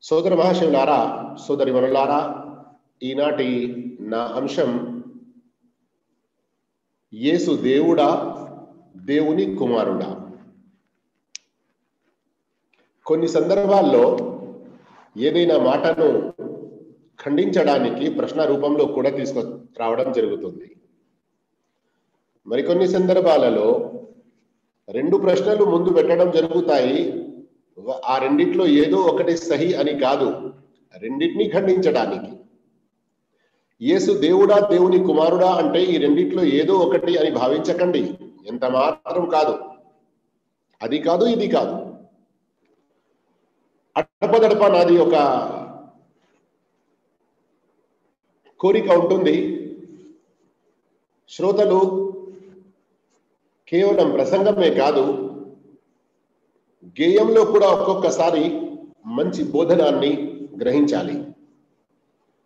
సోదర మహాశివులారా, సోదరి మనులారా, ఈనాటి నా అంశం యేసు దేవుడా, దేవుని కుమారుడా. కొన్ని సందర్భాల్లో ఏదైనా మాటను ఖండించడానికి ప్రశ్న రూపంలో కూడా తీసుకురావడం జరుగుతుంది. మరికొన్ని సందర్భాలలో రెండు ప్రశ్నలు ముందు పెట్టడం జరుగుతాయి. ఆ రెండిట్లో ఏదో ఒకటి సహి అని కాదు, రెండింటినీ ఖండించడానికి. యేసు దేవుడా, దేవుని కుమారుడా అంటే ఈ రెండిట్లో ఏదో ఒకటి అని భావించకండి, ఎంత మాత్రం కాదు. అది కాదు, ఇది కాదు. అడపదడప నాది ఒక కోరిక ఉంటుంది. శ్రోతలు కేవలం ప్రసంగమే కాదు, గేయంలో కూడా ఒక్కొక్కసారి మంచి బోధనాన్ని గ్రహించాలి.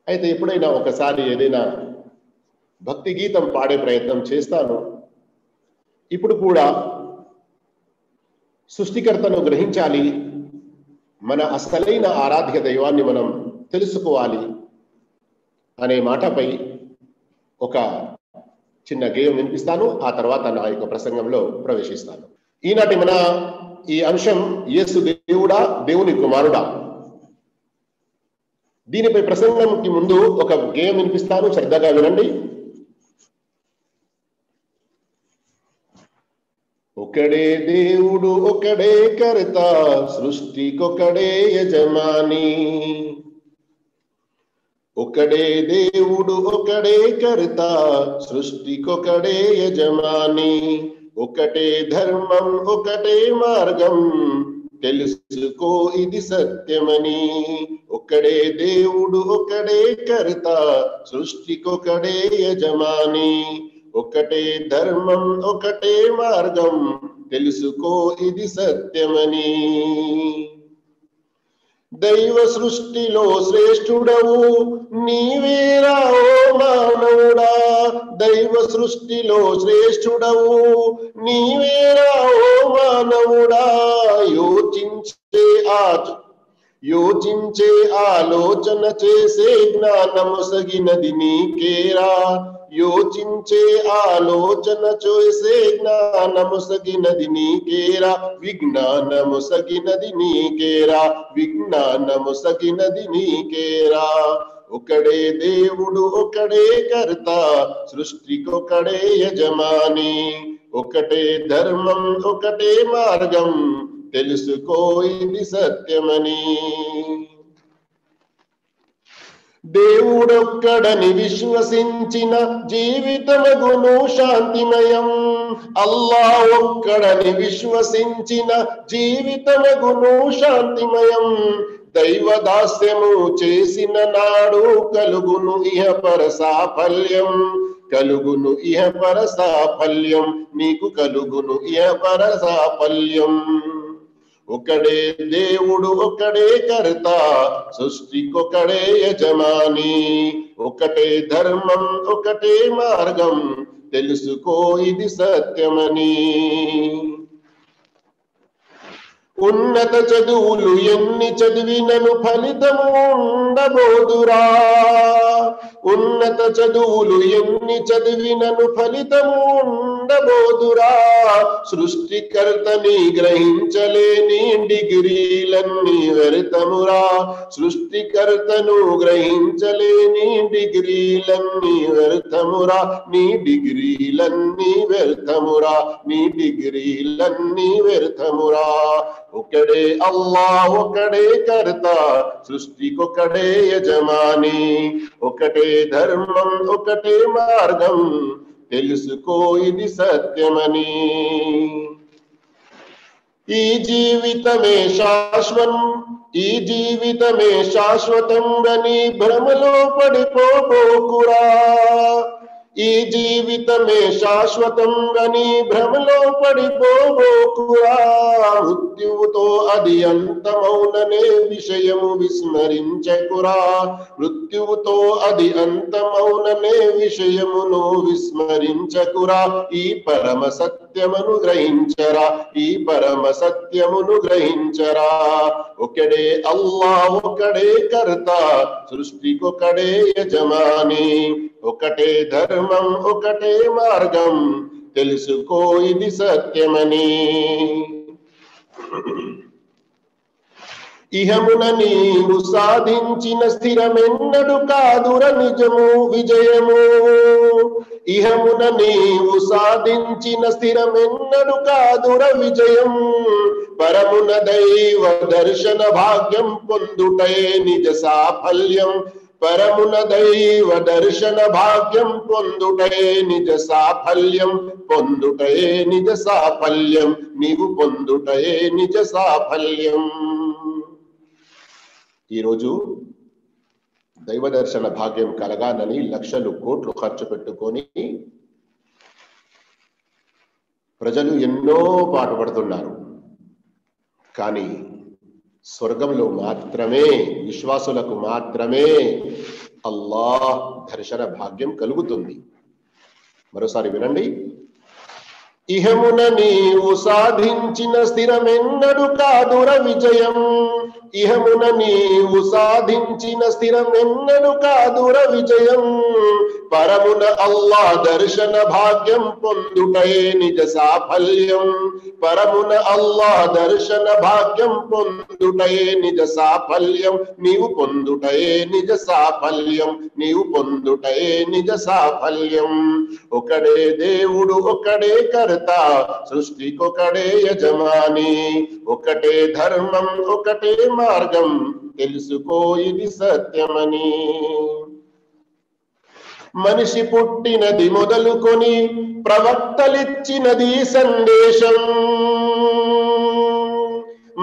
అయితే ఎప్పుడైనా ఒకసారి ఏదైనా భక్తి గీతం పాడే ప్రయత్నం చేస్తాను. ఇప్పుడు కూడా సృష్టికర్తను గ్రహించాలి, మన అసలైన ఆరాధ్య దైవాన్ని మనం తెలుసుకోవాలి అనే మాటపై ఒక చిన్న గేయం వినిపిస్తాను. ఆ తర్వాత నా యొక్క ప్రసంగంలో ప్రవేశిస్తాను. ఈనాటి మన ఈ అంశం యేసు దేవుడా, దేవుని కుమారుడా. దీనిపై ప్రసంగంకి ముందు ఒక గేయం వినిపిస్తాను, శ్రద్ధగా వినండి. ఒకడే దేవుడు, ఒకడే కర్త, సృష్టికొకడే యజమాని. ఒకడే దేవుడు, ఒకడే కర్త, సృష్టికొకడే యజమాని. ఒకటే ధర్మం, ఒకటే మార్గం, తెలుసుకో ఇది సత్యమని. ఒకడే దేవుడు, ఒకడే కర్త, సృష్టికొకడే యజమాని. ఒకటే ధర్మం, ఒకటే మార్గం, తెలుసుకో ఇది సత్యమని. దైవ సృష్టిలో శ్రేష్ఠుడవు నీవేరా ఓ మానవుడా. దైవ సృష్టిలో శ్రేష్ఠుడవు నీవేరా ఓ మానవుడా. యోచించే ఆలోచన చేసే జ్ఞానము సగినది నీకేరా. యోచించే ఆలోచన చేసే జ్ఞానము సగినది నీకేరా. విజ్ఞానము సగినది నీకేరా. విజ్ఞానము సగినది నీకేరా. ఒకడే దేవుడు, ఒకడే కర్త, సృష్టికొకడే యజమాని. ఒకటే ధర్మం, ఒకటే మార్గం, తెలుసుకో ఇది సత్యమని. దేవుడొక్కడని విశ్వసించిన జీవితమగును శాంతిమయం. అల్లా ఒక్కడని విశ్వసించిన జీవితమగును శాంతిమయం. దైవదాస్యము చేసిన నాడు కలుగును ఇహపర సాఫల్యం. కలుగును ఇహపర సాఫల్యం, నీకు కలుగును ఇహపర సాఫల్యం. ఒకడే దేవుడు, ఒకడే కర్త, సృష్టికొకడే యజమాని. ఒకటే ధర్మం, ఒకటే మార్గం, తెలుసుకో ఇది సత్యమని. ఉన్నత చదువులు ఎన్ని చదివినను ఫలితము ఉండబోదురా. ఉన్నత చదువులు ఎన్ని చదివినను ఫలితము ఉండబోదురా. సృష్టికర్తని గ్రహించలేని డిగ్రీలన్నీ వ్యర్థమురా. సృష్టికర్తను గ్రహించలేని డిగ్రీలన్నీ వ్యర్థమురా. నీ డిగ్రీలన్నీ వ్యర్థమురా. నీ డిగ్రీలన్నీ వ్యర్థమురా. ఒకడే అల్లా, ఒకడే కర్త, సృష్టికొకడే యజమాని. ఒకటే ధర్మం, ఒకటే మార్గం, తెలుసుకో ఇది సత్యమని. ఈ జీవితమే శాశ్వతం అని భ్రమలో పడిపోకురా. ఈ జీవితమే శాశ్వతం అని భ్రమలో పడిపోబోకురా, మృత్యువుతో అది అంతమౌననే విషయము విస్మరించకురా, మృత్యువుతో అది అంతమౌననే విషయమును విస్మరించకురా. ఈ పరమ సత్యమును గ్రహించరా, ఈ పరమ సత్యమును గ్రహించరా. ఒకడే అల్లాహ్, ఒకడే కర్త, సృష్టికొకడే యజమాని, ఒకటే ధర్మం, ఒకటే మార్గం, తెలుసుకో ఇది సత్యమని. ఇహమున నీవు సాధించిన స్థిరమెన్నడు కాదుర నిజము విజయము, ఇహమున నీవు సాధించిన స్థిరమెన్నడు కాదుర విజయం, పరమున దైవ దర్శన భాగ్యం పొందుటే నిజ సాఫల్యం, పరమున దైవ దర్శన భాగ్యం పొందుటే నిజ సాఫల్యం, పొందుటే నిజ సాఫల్యం, నీవు పొందుటే నిజ సాఫల్యం. ఈరోజు దైవ దర్శన భాగ్యం కలగాలని లక్షలు కోట్లు ఖర్చు పెట్టుకొని ప్రజలు ఎన్నో పాటుపడుతున్నారు. కానీ స్వర్గంలో మాత్రమే, విశ్వాసులకు మాత్రమే అల్లాహ్ దర్శన భాగ్యం కలుగుతుంది. మరోసారి వినండి. ఇహమున నీవు సాధించిన స్థిరమెన్నడు కాదుర విజయం, ఇహమున నీవు సాధించిన స్థిరమెన్నడు కాదుర విజయం, పరమున అల్లాహ్ దర్శన భాగ్యం పొందుటే నిజ సాఫల్యం, పరమున అల్లాహ్ దర్శన భాగ్యం పొందుటే నిజ సాఫల్యం, నీవు పొందుటే నిజ సాఫల్యం, నీవు పొందుటే నిజ సాఫల్యం. ఒకడే దేవుడు, ఒకడే కర్త, సృష్టికొకడే యజమాని, ఒకటే ధర్మం, ఒకటే మార్గం, తెలుసుకో ఇది సత్యమని. మనిషి పుట్టినది మొదలుకొని ప్రవక్తలిచ్చినది సందేశం,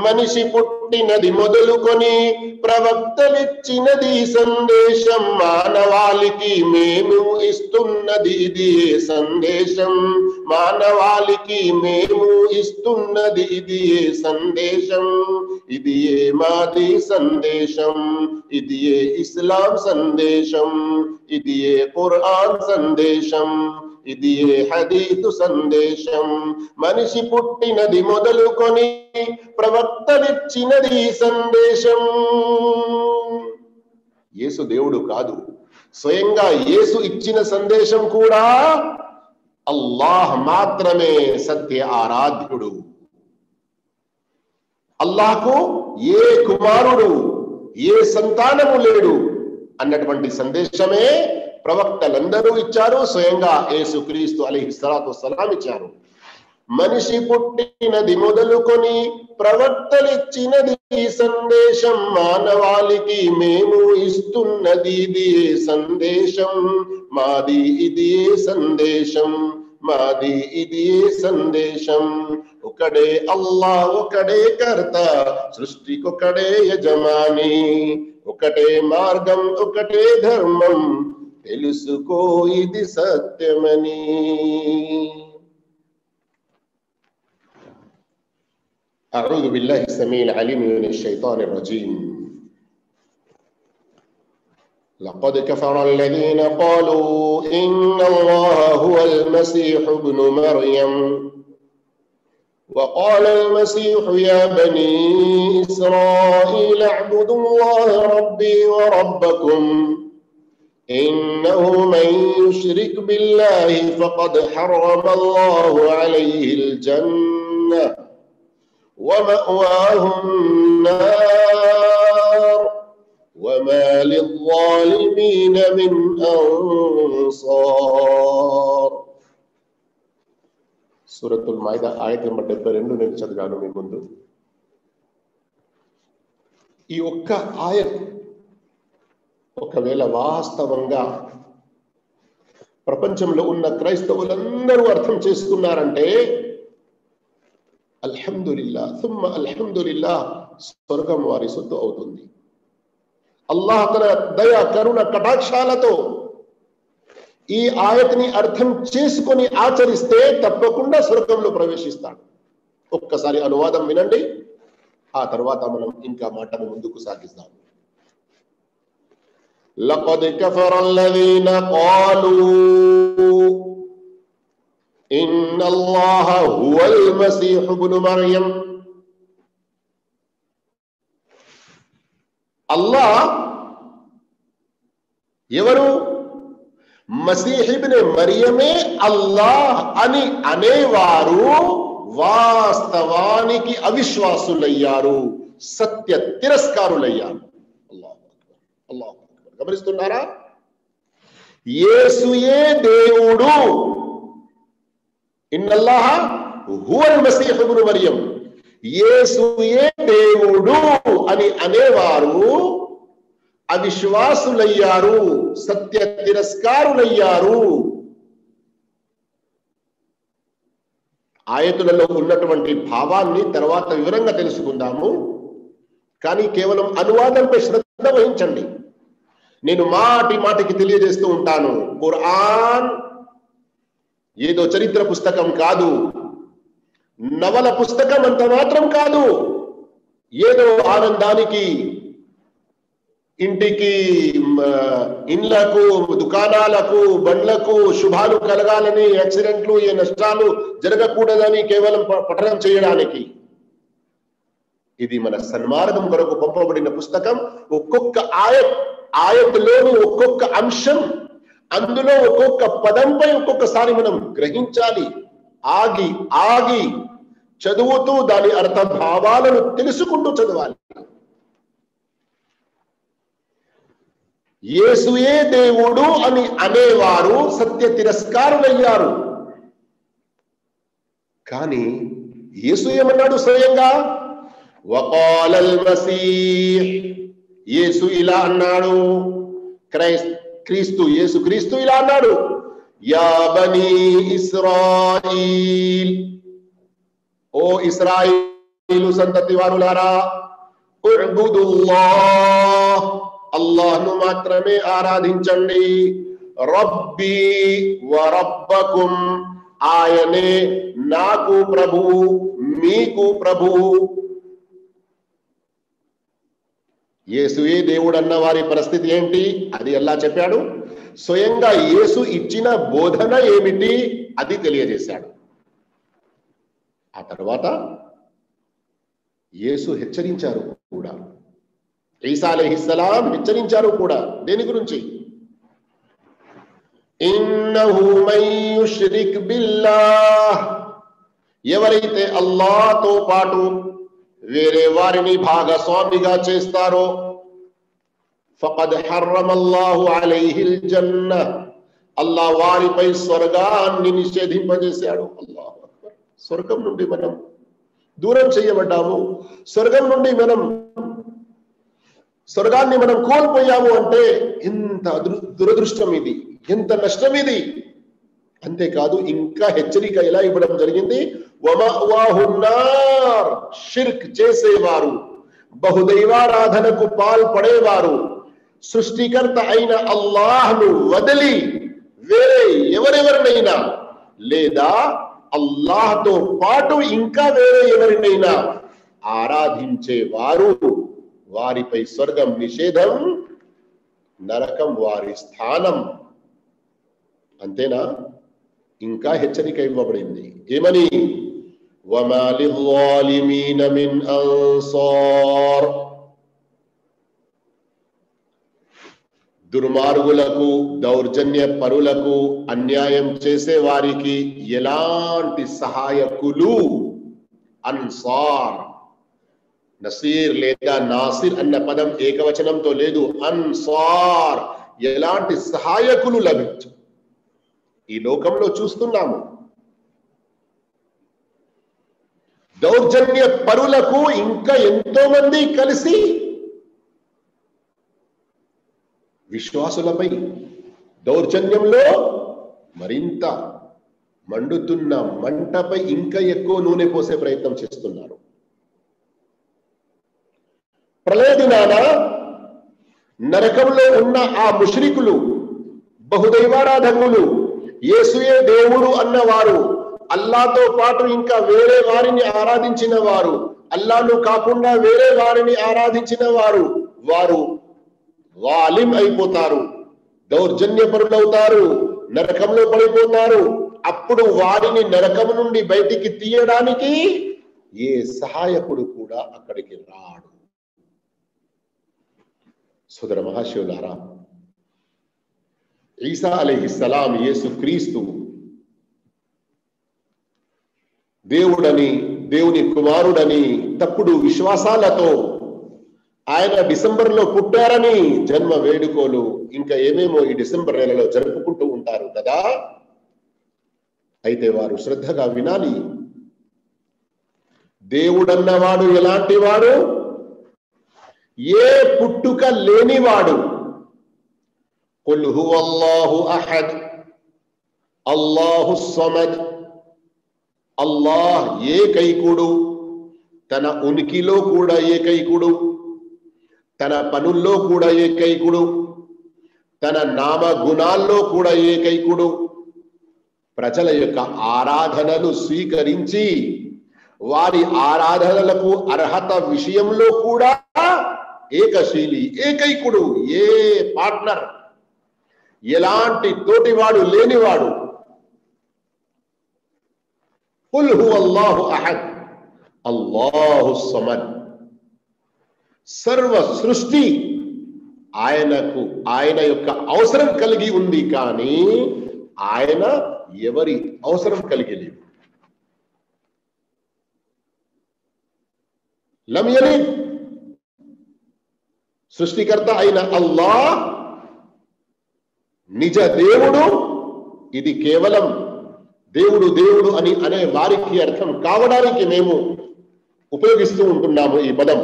మనిషి పుట్టినది మొదలుకొని ప్రవక్తలిచ్చినది సందేశం, మానవాళికి మేము ఇస్తున్నది ఇది సందేశం, మానవాళికి మేము ఇస్తున్నది ఇది సందేశం, ఇది ఏ మాది సందేశం, ఇది ఏ ఇస్లాం సందేశం, ఇది ఏ ఖురాన్ సందేశం, ఇది ఏ హదీసు సందేశం. మనిషి పుట్టినది మొదలుకొని ప్రవక్తలిచ్చినది సందేశం. యేసు దేవుడు కాదు, స్వయంగా యేసు ఇచ్చిన సందేశం కూడా అల్లాహ్ మాత్రమే సత్య ఆరాధ్యుడు. అల్లాహ్కు ఏ కుమారుడు, ఏ సంతానము లేడు అన్నటువంటి సందేశమే ప్రవక్తలందరూ ఇచ్చారు, స్వయంగా యేసుక్రీస్తు అలైహిస్సలాతు వస్సలాం ఇచ్చారు. మనిషి పుట్టినది మొదలుకొని ప్రవక్తలిచ్చినది సందేశం, మానవాళికి మేము ఇస్తున్నది ఇది సందేశం, మాది ఇది సందేశం, మాది ఇది సందేశం. ఒకడే అల్లాహ్, ఒకడే కర్త, సృష్టికొకడే యజమాని, ఒకటే మార్గం, ఒకటే ధర్మం, తెలుసుకో ఇది సత్యమని. أعوذ بالله السميع العليم من الشيطان الرجيم. لقد كفر الذين قالوا إن الله هو المسيح ابن مريم وقال المسيح يا بني إسرائيل اعبدوا الله ربي وربكم إنه من يشرك بالله فقد حرم الله عليه الجنة ومأواه النار وما للظالمين من أنصار. సూరతుల్ మాయిదా ఆయత్ నంబర్ 72 నేను చదివాను మీ ముందు. ఈ ఒక్క ఆయత్ ఒకవేళ వాస్తవంగా ప్రపంచంలో ఉన్న క్రైస్తవులందరూ అర్థం చేసుకున్నారంటే అల్హమ్దులిల్లా థుమ్మ అల్హమ్దులిల్లా, స్వర్గం వారి సొత్తు అవుతుంది. అల్లాహ్ తన దయ, కరుణ, కటాక్షాలతో ఈ ఆయతని అర్థం చేసుకొని ఆచరిస్తే తప్పకుండా స్వర్గంలో ప్రవేశిస్తాడు. ఒక్కసారి అనువాదం వినండి, ఆ తర్వాత మనం ఇంకా మాటను ముందుకు సాగిస్తాం. లఖద్ కఫర అల్లదీన ఖాలూ ఇన్నల్లాహ హువల్ మసీహ్ ఇబ్ను మర్యం. అల్లాహ్ ఎవరు? మసీహ్ ఇబ్ను మరియమే అల్లాహ్ అని అనేవారు వాస్తవానికి అవిశ్వాసులయ్యారు, సత్య తిరస్కారులయ్యారు. అల్లాహు అక్బర్, అల్లాహు అక్బర్. గమనిస్తున్నారా? యేసుయే దేవుడు, ఇన్నల్లాహ హువల్ మసీహ్ ఇబ్ను మరియం, యేసుయే దేవుడు అని అనేవారు అవిశ్వాసులయ్యారు, సత్య తిరస్కారులయ్యారు. ఆయతులలో ఉన్నటువంటి భావాన్ని తర్వాత వివరంగా తెలుసుకుందాము. కానీ కేవలం అనువాదంపై శ్రద్ధ వహించండి. నేను మాటి మాటికి తెలియజేస్తూ ఉంటాను, ఖురాన్ ఏదో చరిత్ర పుస్తకం కాదు, నవల పుస్తకం అంత మాత్రం కాదు. ఏదో ఆనందానికి ఇంటికి, ఇండ్లకు, దుకాణాలకు, బండ్లకు శుభాలు కలగాలని, యాక్సిడెంట్లు, ఏ నష్టాలు జరగకూడదని కేవలం పఠనం చేయడానికి. ఇది మన సన్మార్గం కొరకు పంపబడిన పుస్తకం. ఒక్కొక్క ఆయత్లోని ఒక్కొక్క అంశం, అందులో ఒక్కొక్క పదంపై ఒక్కొక్కసారి మనం గ్రహించాలి. ఆగి ఆగి చదువుతూ దాని అర్థ భావాలను తెలుసుకుంటూ చదవాలి. యేసుయే దేవుడు అని అనేవారు సత్య తిరస్కారులయ్యారు. కానీ యేసు ఏమన్నాడు స్వయంగా? వకాలల్ మసీహ్, యేసు ఇలా అన్నాడు, క్రీస్తు యేసు క్రీస్తు ఇలా అన్నాడు, యా బనీ ఇస్రాయీల్, ఓ ఇస్రాయిలు సంతతి వారులారా, ఉఅ్బుదుల్లాహ్, అల్లాహ్ను మాత్రమే ఆరాధించండి, రబ్బీ వ రబ్బకుం, ఆయనే నాకు ప్రభువు మీకు ప్రభువు. యేసుయే దేవుడు అన్న వారి పరిస్థితి ఏంటి? అది అల్లాహ్ చెప్పాడు. స్వయంగా యేసు ఇచ్చిన బోధన ఏమిటి అది తెలియజేశాడు. ఆ తర్వాత యేసు హెచ్చరించారు కూడా, ఈసా అలైహిస్సలాం హెచ్చరించారు కూడా. దేని గురించి? ఇన్నహు మన్ యుష్రిక్ బిల్లాహ్, ఎవరైతే అల్లాహ్తో పాటు వేరే వారిని భాగస్వామిగా చేస్తారో, ఫఖద్ హర్రమల్లాహు అలైహిల్ జన్న, అల్లాహ్ వారిపై స్వర్గాన్ని నిషేధింపజేశాడు. అల్లాహు అక్బర్. స్వర్గం నుండి మనం దూరం చేయబడ్డాము, స్వర్గాన్ని మనం కోల్పోయాము అంటే ఎంత దురదృష్టం ఇది, ఎంత నష్టం ఇది. అంతేకాదు ఇంకా హెచ్చరిక ఎలా ఇవ్వడం జరిగింది? వమఅవాహున్నార్, షిర్క్ చేసేవారు, బహుదైవారాధనకు పాల్పడేవారు, సృష్టికర్త అయిన అల్లాహ్ను వదిలి వేరే ఎవరెవరినైనా లేదా అల్లాహ్తో పాటు ఇంకా వేరే ఎవరినైనా ఆరాధించేవారు, వారిపై స్వర్గం నిషేధం, నరకం వారి స్థానం. అంతేనా? ఇంకా హెచ్చరిక ఇవ్వబడింది. ఏమని? వమా లిజ్జాలిమీన మిన్ అన్సార్, దుర్మార్గులకు, దౌర్జన్య పరులకు, అన్యాయం చేసే వారికి ఎలాంటి సహాయకులు, అన్సార్, నసీర్ లేదా నాసిర్ అన్న పదం ఏకవచనంతో లేదు, అన్సార్, ఎలాంటి సహాయకులు లభించు. ఈ లోకంలో చూస్తున్నాము, దౌర్జన్య పరులకు ఇంకా ఎంతో మంది కలిసి విశ్వాసులపై దౌర్జన్యంలో మరింత మండుతున్న మంటపై ఇంకా ఎక్కువ నూనె పోసే ప్రయత్నం చేస్తున్నారు. ప్రళయ దినాన నరకంలో ఉన్న ఆ ముష్రికులు, బహుదైవారాధకులు, యేసుయే దేవుడు అన్నవారు, అల్లాతో పాటు ఇంకా వేరే వారిని ఆరాధించిన వారు, అల్లాను కాకుండా వేరే వారిని ఆరాధించిన వారు, వారు వాలిం అయిపోతారు, దౌర్జన్యపరులవుతారు, నరకంలో పడిపోతారు. అప్పుడు వారిని నరకం నుండి బయటికి తీయడానికి ఏ సహాయకుడు కూడా అక్కడికి రాడు. సోదర మహాశివులారా, ఈసా అలైహిస్సలాం యేసు క్రీస్తు దేవుడని, దేవుని కుమారుడని తప్పుడు విశ్వాసాలతో ఆయన డిసెంబర్లో పుట్టారని జన్మ వేడుకోలు ఇంకా ఏమేమో ఈ డిసెంబర్ నెలలో జరుపుకుంటూ ఉంటారు కదా. అయితే వారు శ్రద్ధగా వినాలి. దేవుడన్నవాడు ఎలాంటి వాడు? ఏ పుట్టుక లేనివాడు. ఖుల్ హువల్లాహు అహద్ అల్లాహు సమద్. అల్లాహ్ ఏకైకుడు, తన ఉనికిలో కూడా ఏకైకుడు, తన పనుల్లో కూడా ఏకైకుడు, తన నామ గుణాల్లో కూడా ఏకైకుడు. ప్రజల యొక్క ఆరాధనలు స్వీకరించి వారి ఆరాధనలకు అర్హత విషయంలో కూడా ఏకశీలి, ఏకైకుడు, ఏ పార్ట్నర్, ఎలాంటి తోటివాడు లేనివాడు. ఖుల్ హువల్లాహు అహద్ అల్లాహు సమద్. సర్వ సృష్టి ఆయన యొక్క అవసరం కలిగి ఉంది, కానీ ఆయన ఎవరి అవసరం కలిగి లేదు. లం యలిద్. సృష్టికర్త అయిన అల్లాహ్ నిజ దేవుడు. ఇది కేవలం దేవుడు దేవుడు అని అనే వారికి అర్థం కావడానికి మేము ఉపయోగిస్తూ ఉంటున్నాము ఈ పదం.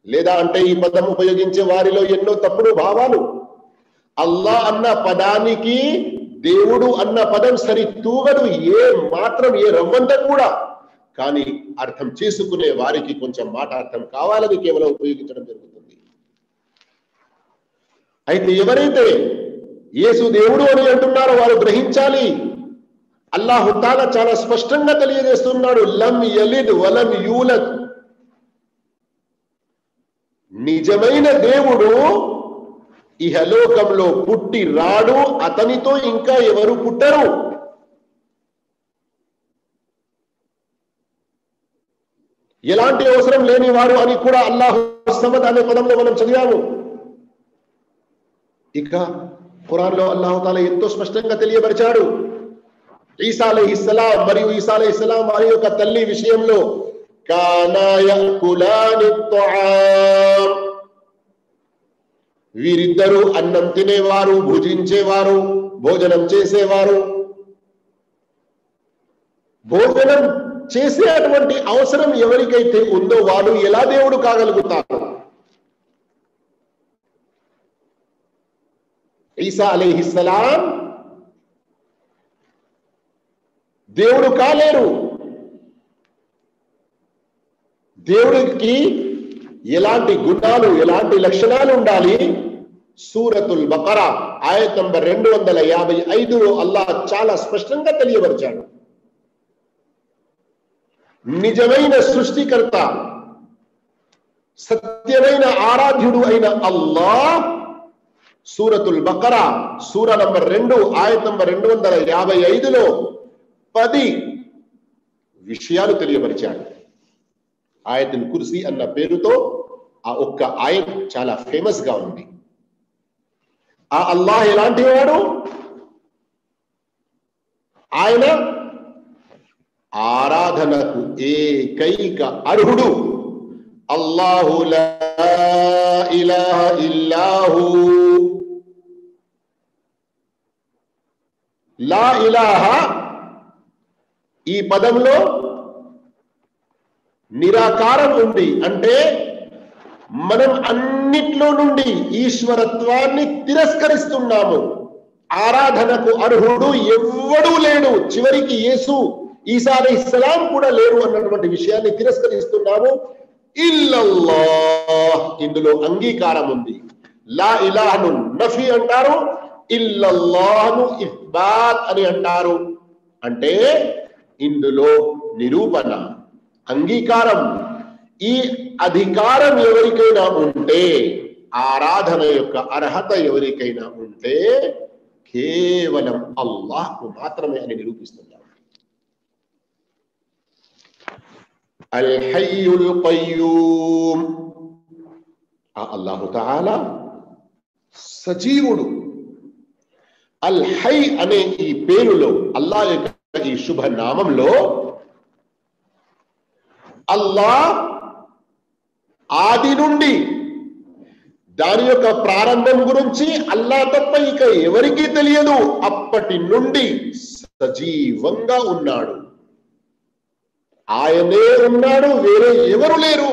లేదా అంటే ఈ పదం ఉపయోగించే వారిలో ఎన్నో తప్పుడు భావాలు. అల్లాహ్ అన్న పదానికి దేవుడు అన్న పదం సరి తూగదు, ఏ మాత్రం, ఏ రవ్వంత కూడా. కానీ అర్థం చేసుకునే వారికి కొంచెం మాట అర్థం కావాలని కేవలం ఉపయోగించడం జరుగుతుంది. అయితే ఎవరైతే యేసు దేవుడు అని అంటున్నారో వారు గ్రహించాలి, అల్లాహు తాలా చాలా స్పష్టంగా తెలియజేస్తున్నాడు, లం యలిద్ వలం యూలద్. నిజమైన దేవుడు ఇహలోకంలో పుట్టి రాడు, అతనితో ఇంకా ఎవరు పుట్టరు. ఎలాంటి అవసరం లేనివాడు అని కూడా అల్లాహు సమద్ అనే పదంలో మనం చదివాము. ఇక ఖురాన్లో అల్లాహు తాలా ఎంతో స్పష్టంగా తెలియపరిచాడు. ఈసా అలైహిస్సలాం మరియు ఈసా అలైహిస్సలాం వారి యొక్క తల్లి విషయంలో, కానా యకులాని త్వఆమ్. వీరిద్దరూ అన్నం తినేవారు, భుజించేవారు, భోజనం చేసేవారు. భోజనం చేసే అటువంటి అవసరం ఎవరికైతే ఉందో వారు ఎలా దేవుడు కాగలుగుతారు? ఈసా అలైహిస్సలాం దేవుడు కాలేరు. దేవుడికి ఎలాంటి గుణాలు, ఎలాంటి లక్షణాలు ఉండాలి? సూరతుల్ బకరా ఆయత్ నంబర్ 255లో అల్లాహ్ చాలా స్పష్టంగా తెలియపరిచాడు. నిజమైన సృష్టికర్త, సత్యమైన ఆరాధ్యుడు అయిన అల్లాహ్ సూరతుల్ బకరా సూర నంబర్ 2 ఆయత్ నంబర్ 255లో 10 విషయాలు తెలియపరిచాడు. ఆయతుల్ కుర్సీ అన్న పేరుతో ఆ ఒక్క ఆయత్ చాలా ఫేమస్ గా ఉంది. ఆ అల్లాహ్ ఎలాంటి వాడు? ఆయన ఆరాధనకు ఏకైక అర్హుడు. అల్లాహు లా ఇలాహ ఇల్లాహు. లా ఇలాహ ఈ పదంలో నిరాకారం ఉంది. అంటే మనం అన్నిట్లో నుండి ఈశ్వరత్వాన్ని తిరస్కరిస్తున్నాము. ఆరాధనకు అర్హుడు ఎవ్వడూ లేడు, చివరికి యేసు ఈసా అలైహిస్సలాం కూడా లేరు అన్నటువంటి విషయాన్ని తిరస్కరిస్తున్నాము. ఇల్లల్లాహ్, ఇందులో అంగీకారం ఉంది. లా ఇలాహను నఫీ అంటారు, ఇల్లల్లాహు ఇస్బాత్ అని అంటారు. అంటే ఇందులో నిరూపణ, అంగీకారం, ఈ అధికారం ఎవరికైనా ఉంటే, ఆరాధన యొక్క అర్హత ఎవరికైనా ఉంటే కేవలం అల్లాహ్కు మాత్రమే అని నిరూపిస్తున్నారు. అల్ హయ్యుల్ ఖయ్యూమ్, అల్లాహు తఆలా సజీవుడు. అల్ హై అనే ఈ పేరులో, అల్లాహ్ యొక్క ఈ శుభ నామంలో అల్లాహ్ ఆది నుండి దాని యొక్క ప్రారంభం గురించి అల్లాహ్ తప్ప ఇక ఎవరికీ తెలియదు. అప్పటి నుండి సజీవంగా ఉన్నాడు. ఆయనే ఉన్నాడు, వేరే ఎవరు లేరు.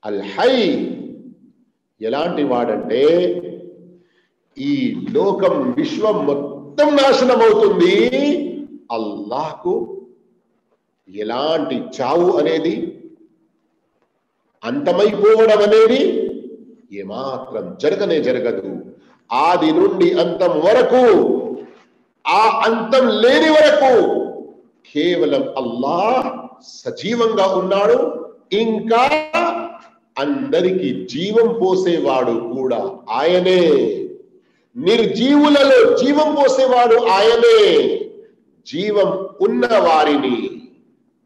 అల్ హై ఎలాంటి వాడంటే, ఈ లోకం, విశ్వం మొత్తం నాశనం అవుతుంది, అల్లాహ్కు ఎలాంటి చావు అనేది, అంతమైపోవడం అనేది ఏమాత్రం జరగనే జరగదు. ఆది నుండి అంతం వరకు, ఆ అంతం లేని వరకు కేవలం అల్లాహ్ సజీవంగా ఉన్నాడు. ఇంకా అందరికి జీవం పోసేవాడు కూడా ఆయనే. నిర్జీవులలో జీవం పోసేవాడు ఆయనే. జీవం ఉన్న వారిని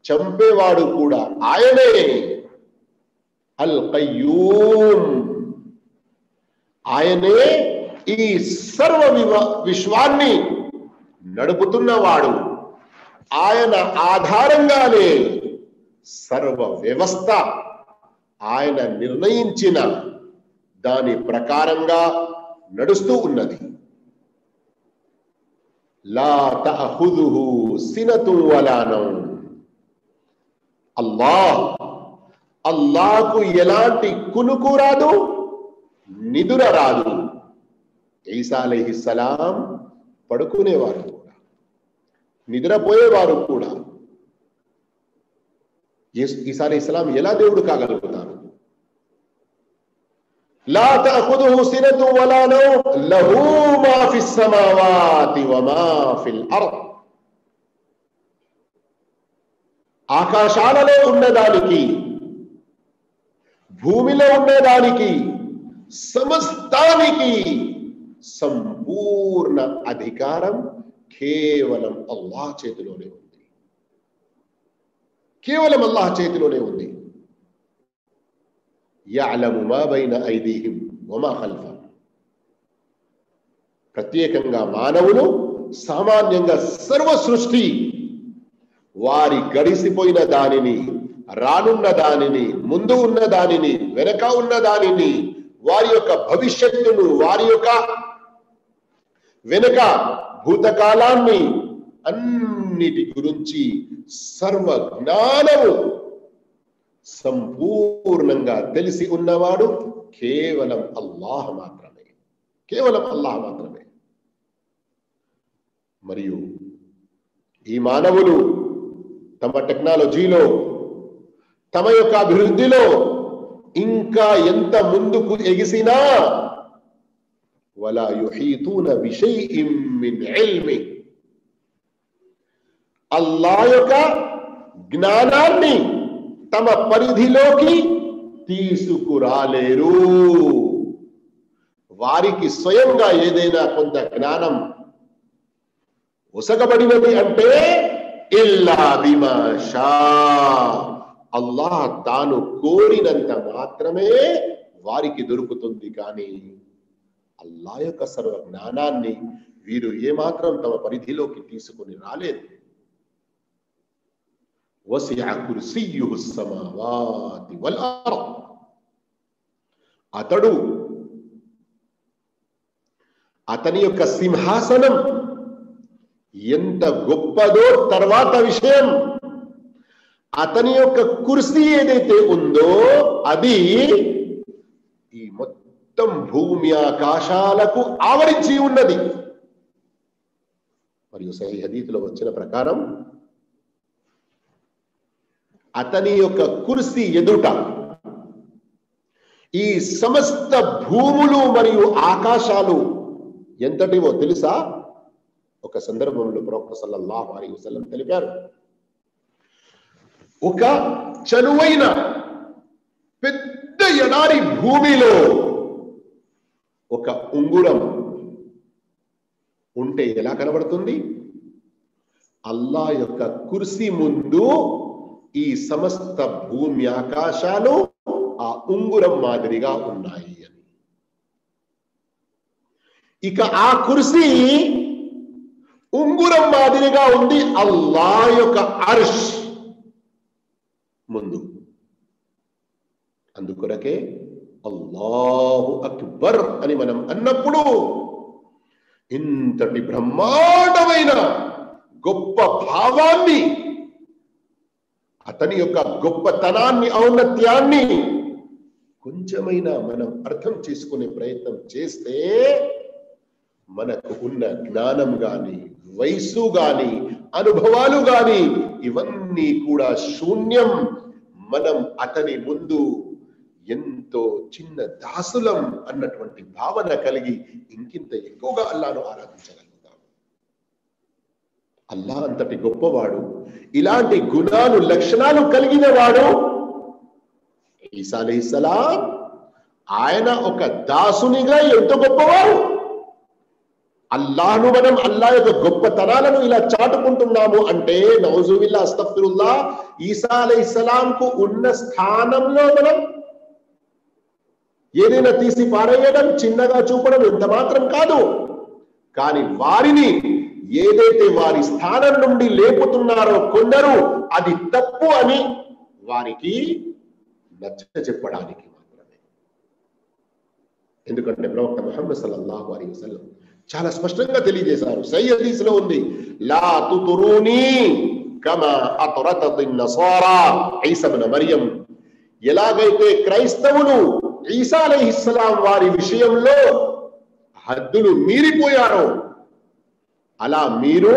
చంపేవాడు కూడా ఆయనే. అల్ ఖయ్యూమ్, ఆయనే ఈ సర్వ విశ్వాన్ని నడుపుతున్నవాడు. ఆయన ఆధారంగానే సర్వ వ్యవస్థ ఆయన నిర్ణయించిన దాని ప్రకారంగా నడుస్తూ ఉన్నది. లా తఅఖుదుహు సినతున్ వలా నౌమ్, అల్లాహ్కు ఎలాంటి కునుకు రాదు, నిదుర రాదు. ఈసా అలైహిస్సలాం పడుకునేవారు కూడా, నిద్రపోయేవారు కూడా. ఈసా అలైహిస్సలాం ఎలా దేవుడు కాగలుగుతారు? లా తఅఖుదుహు సినతున్ వలా నౌమ్ లహు మా ఫిస్ సమావాతి వమా ఫిల్ అర్ద్, ఆకాశాలలో ఉన్నదానికి, భూమిలో ఉండేదానికి, సమస్తానికి సంపూర్ణ అధికారం కేవలం అల్లాహ్ చేతిలోనే ఉంది. కేవలం అల్లాహ్ చేతిలోనే ఉంది. యఅలము మా బైన ఐదీహిం వమా ఖల్ఫహుం, ప్రత్యేకంగా మానవులు, సామాన్యంగా సర్వ సృష్టి వారి గడిసిపోయిన దానిని, రానున్న దానిని, ముందు ఉన్న దానిని, వెనక ఉన్న దానిని, వారి యొక్క భవిష్యత్తును, వారి యొక్క వెనక భూతకాలాన్ని, అన్నిటి గురించి సర్వ జ్ఞానము సంపూర్ణంగా తెలిసి ఉన్నవాడు కేవలం అల్లాహ్ మాత్రమే. కేవలం అల్లాహ్ మాత్రమే. మరియు ఈ మానవులు తమ టెక్నాలజీలో, తమ యొక్క అభివృద్ధిలో ఇంకా ఎంత ముందుకు ఎగిసినా వలా యుహీతూన బిషైఇన్ మిన్ ఇల్మి, అల్లాహ్ యొక్క జ్ఞానాన్ని తమ పరిధిలోకి తీసుకురాలేరు. వారికి స్వయంగా ఏదైనా కొంత జ్ఞానం ఒసగబడినది అంటే ఇల్లా బిమా షా, అల్లాహ్ తాను కోరినంత మాత్రమే వారికి దొరుకుతుంది. కానీ అల్లాహ్ యొక్క సర్వ జ్ఞానాన్ని వీరు ఏమాత్రం తమ పరిధిలోకి తీసుకొని రాలేదు. వసిఅ కుర్సియ్యుహు స్సమావాతి వల్ అర్ద్, అతని యొక్క సింహాసనం ఎంత గొప్పదో తర్వాత విషయం. అతని యొక్క కుర్సీ ఏదైతే ఉందో అది ఈ మొత్తం భూమి ఆకాశాలకు ఆవరించి ఉన్నది. మరియు సహీహ్ హదీసులో వచ్చిన ప్రకారం అతని యొక్క కుర్సీ ఎదుట ఈ సమస్త భూములు మరియు ఆకాశాలు ఎంతటివో తెలుసా? ఒక సందర్భంలో ప్రవక్త సల్లల్లాహు అలైహి వసల్లం తెలిపారు, ఒక చనువైన పెద్ద ఎడారి భూమిలో ఒక ఉంగురం ఉంటే ఎలా కనబడుతుంది? అల్లాహ్ యొక్క కుర్సీ ముందు ఈ సమస్త భూమి ఆకాశాలు ఆ ఉంగురం మాదిరిగా ఉన్నాయి అని. ఇక ఆ కుర్సీ ఉంగురం మాదిరిగా ఉంది అల్లాహ్ యొక్క అర్ష్ ముందు. అందుకొరకే అల్లాహు అక్బర్ అని మనం అన్నప్పుడు ఇంతటి బ్రహ్మాండమైన గొప్ప భావాన్ని, అతని యొక్క గొప్పతనాన్ని, ఔన్నత్యాన్ని కొంచెమైనా మనం అర్థం చేసుకునే ప్రయత్నం చేస్తే మనకు ఉన్న జ్ఞానం గాని, వయసు గాని, అనుభవాలు గాని ఇవన్నీ కూడా శూన్యం. మనం అతని ముందు ఎంతో చిన్న దాసులం అన్నటువంటి భావన కలిగి ఇంకింత ఎక్కువగా అల్లాహ్ను ఆరాధించగలుగుతాం. అల్లాహ్ అంతటి గొప్పవాడు, ఇలాంటి గుణాలు, లక్షణాలు కలిగిన వాడు ఈసా అలైహిస్సలాం. ఆయన ఒక దాసునిగా ఎంత గొప్పవాడు. అల్లాహ్ను మనం, అల్లాహ్ యొక్క గొప్పతనాలను ఇలా చాటుకుంటున్నాము అంటే నౌజుబిల్లా, అస్తగ్ఫిరుల్లా, ఈసా అలైహిస్సలాంకు ఉన్న స్థానంలో మనం ఏదైనా తీసి పారేయడం, చిన్నగా చూపడం ఎంత మాత్రం కాదు. కానీ వారిని ఏదైతే వారి స్థానం నుండి లేపుతున్నారో కొందరు, అది తప్పు అని వారికి నచ్చ చెప్పడానికి మాత్రమే. ఎందుకంటే ప్రవక్త ముహమ్మద్ సల్లల్లాహు అలైహి వసల్లం చాలా స్పష్టంగా తెలియజేశారు, సహీహ్ హదీస్లో ఉంది, లా తుతురూని కమా అతరతత్ నసారా ఈసా ఇబ్న్ మర్యం. ఎలాగైతే క్రైస్తవులు ఈసా అలైహిస్సలాం వారి విషయంలో హద్దులు మీరిపోయారో, అలా మీరు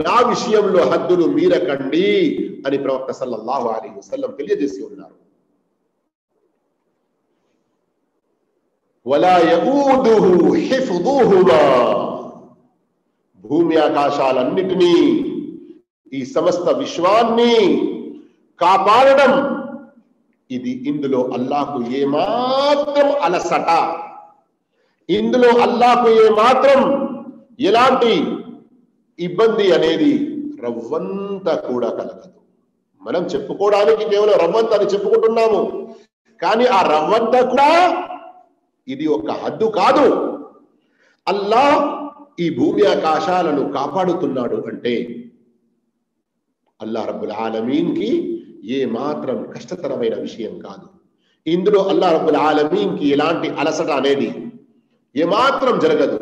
నా విషయంలో హద్దులు మీరకండి అని ప్రవక్త సల్లల్లాహు అలైహి వసల్లం తెలియజేసి ఉన్నారు. వలా యఊదుహు హిఫ్దుహుమా. భూమి ఆకాశాలన్నిటినీ, ఈ సమస్త విశ్వాన్ని కాపాడడం, ఇది ఇందులో అల్లాహ్కు ఏమాత్రం అలసట, ఇందులో అల్లాహ్కు ఏమాత్రం ఎలాంటి ఇబ్బంది అనేది రవ్వంత కూడా కలగదు. మనం చెప్పుకోవడానికి కేవలం రవ్వంత అని చెప్పుకుంటున్నాము, కానీ ఆ రవ్వంత కూడా ఇది ఒక హద్దు కాదు. అల్లాహ్ ఈ భూమి ఆకాశాలను కాపాడుతున్నాడు అంటే అల్లాహ్ రబ్బుల్ ఆలమీన్ కి ఏ మాత్రం కష్టతరమైన విషయం కాదు. ఇందులో అల్లాహ్ రబ్బుల్ ఆలమీన్ కి ఎలాంటి అలసట అనేది ఏమాత్రం జరగదు.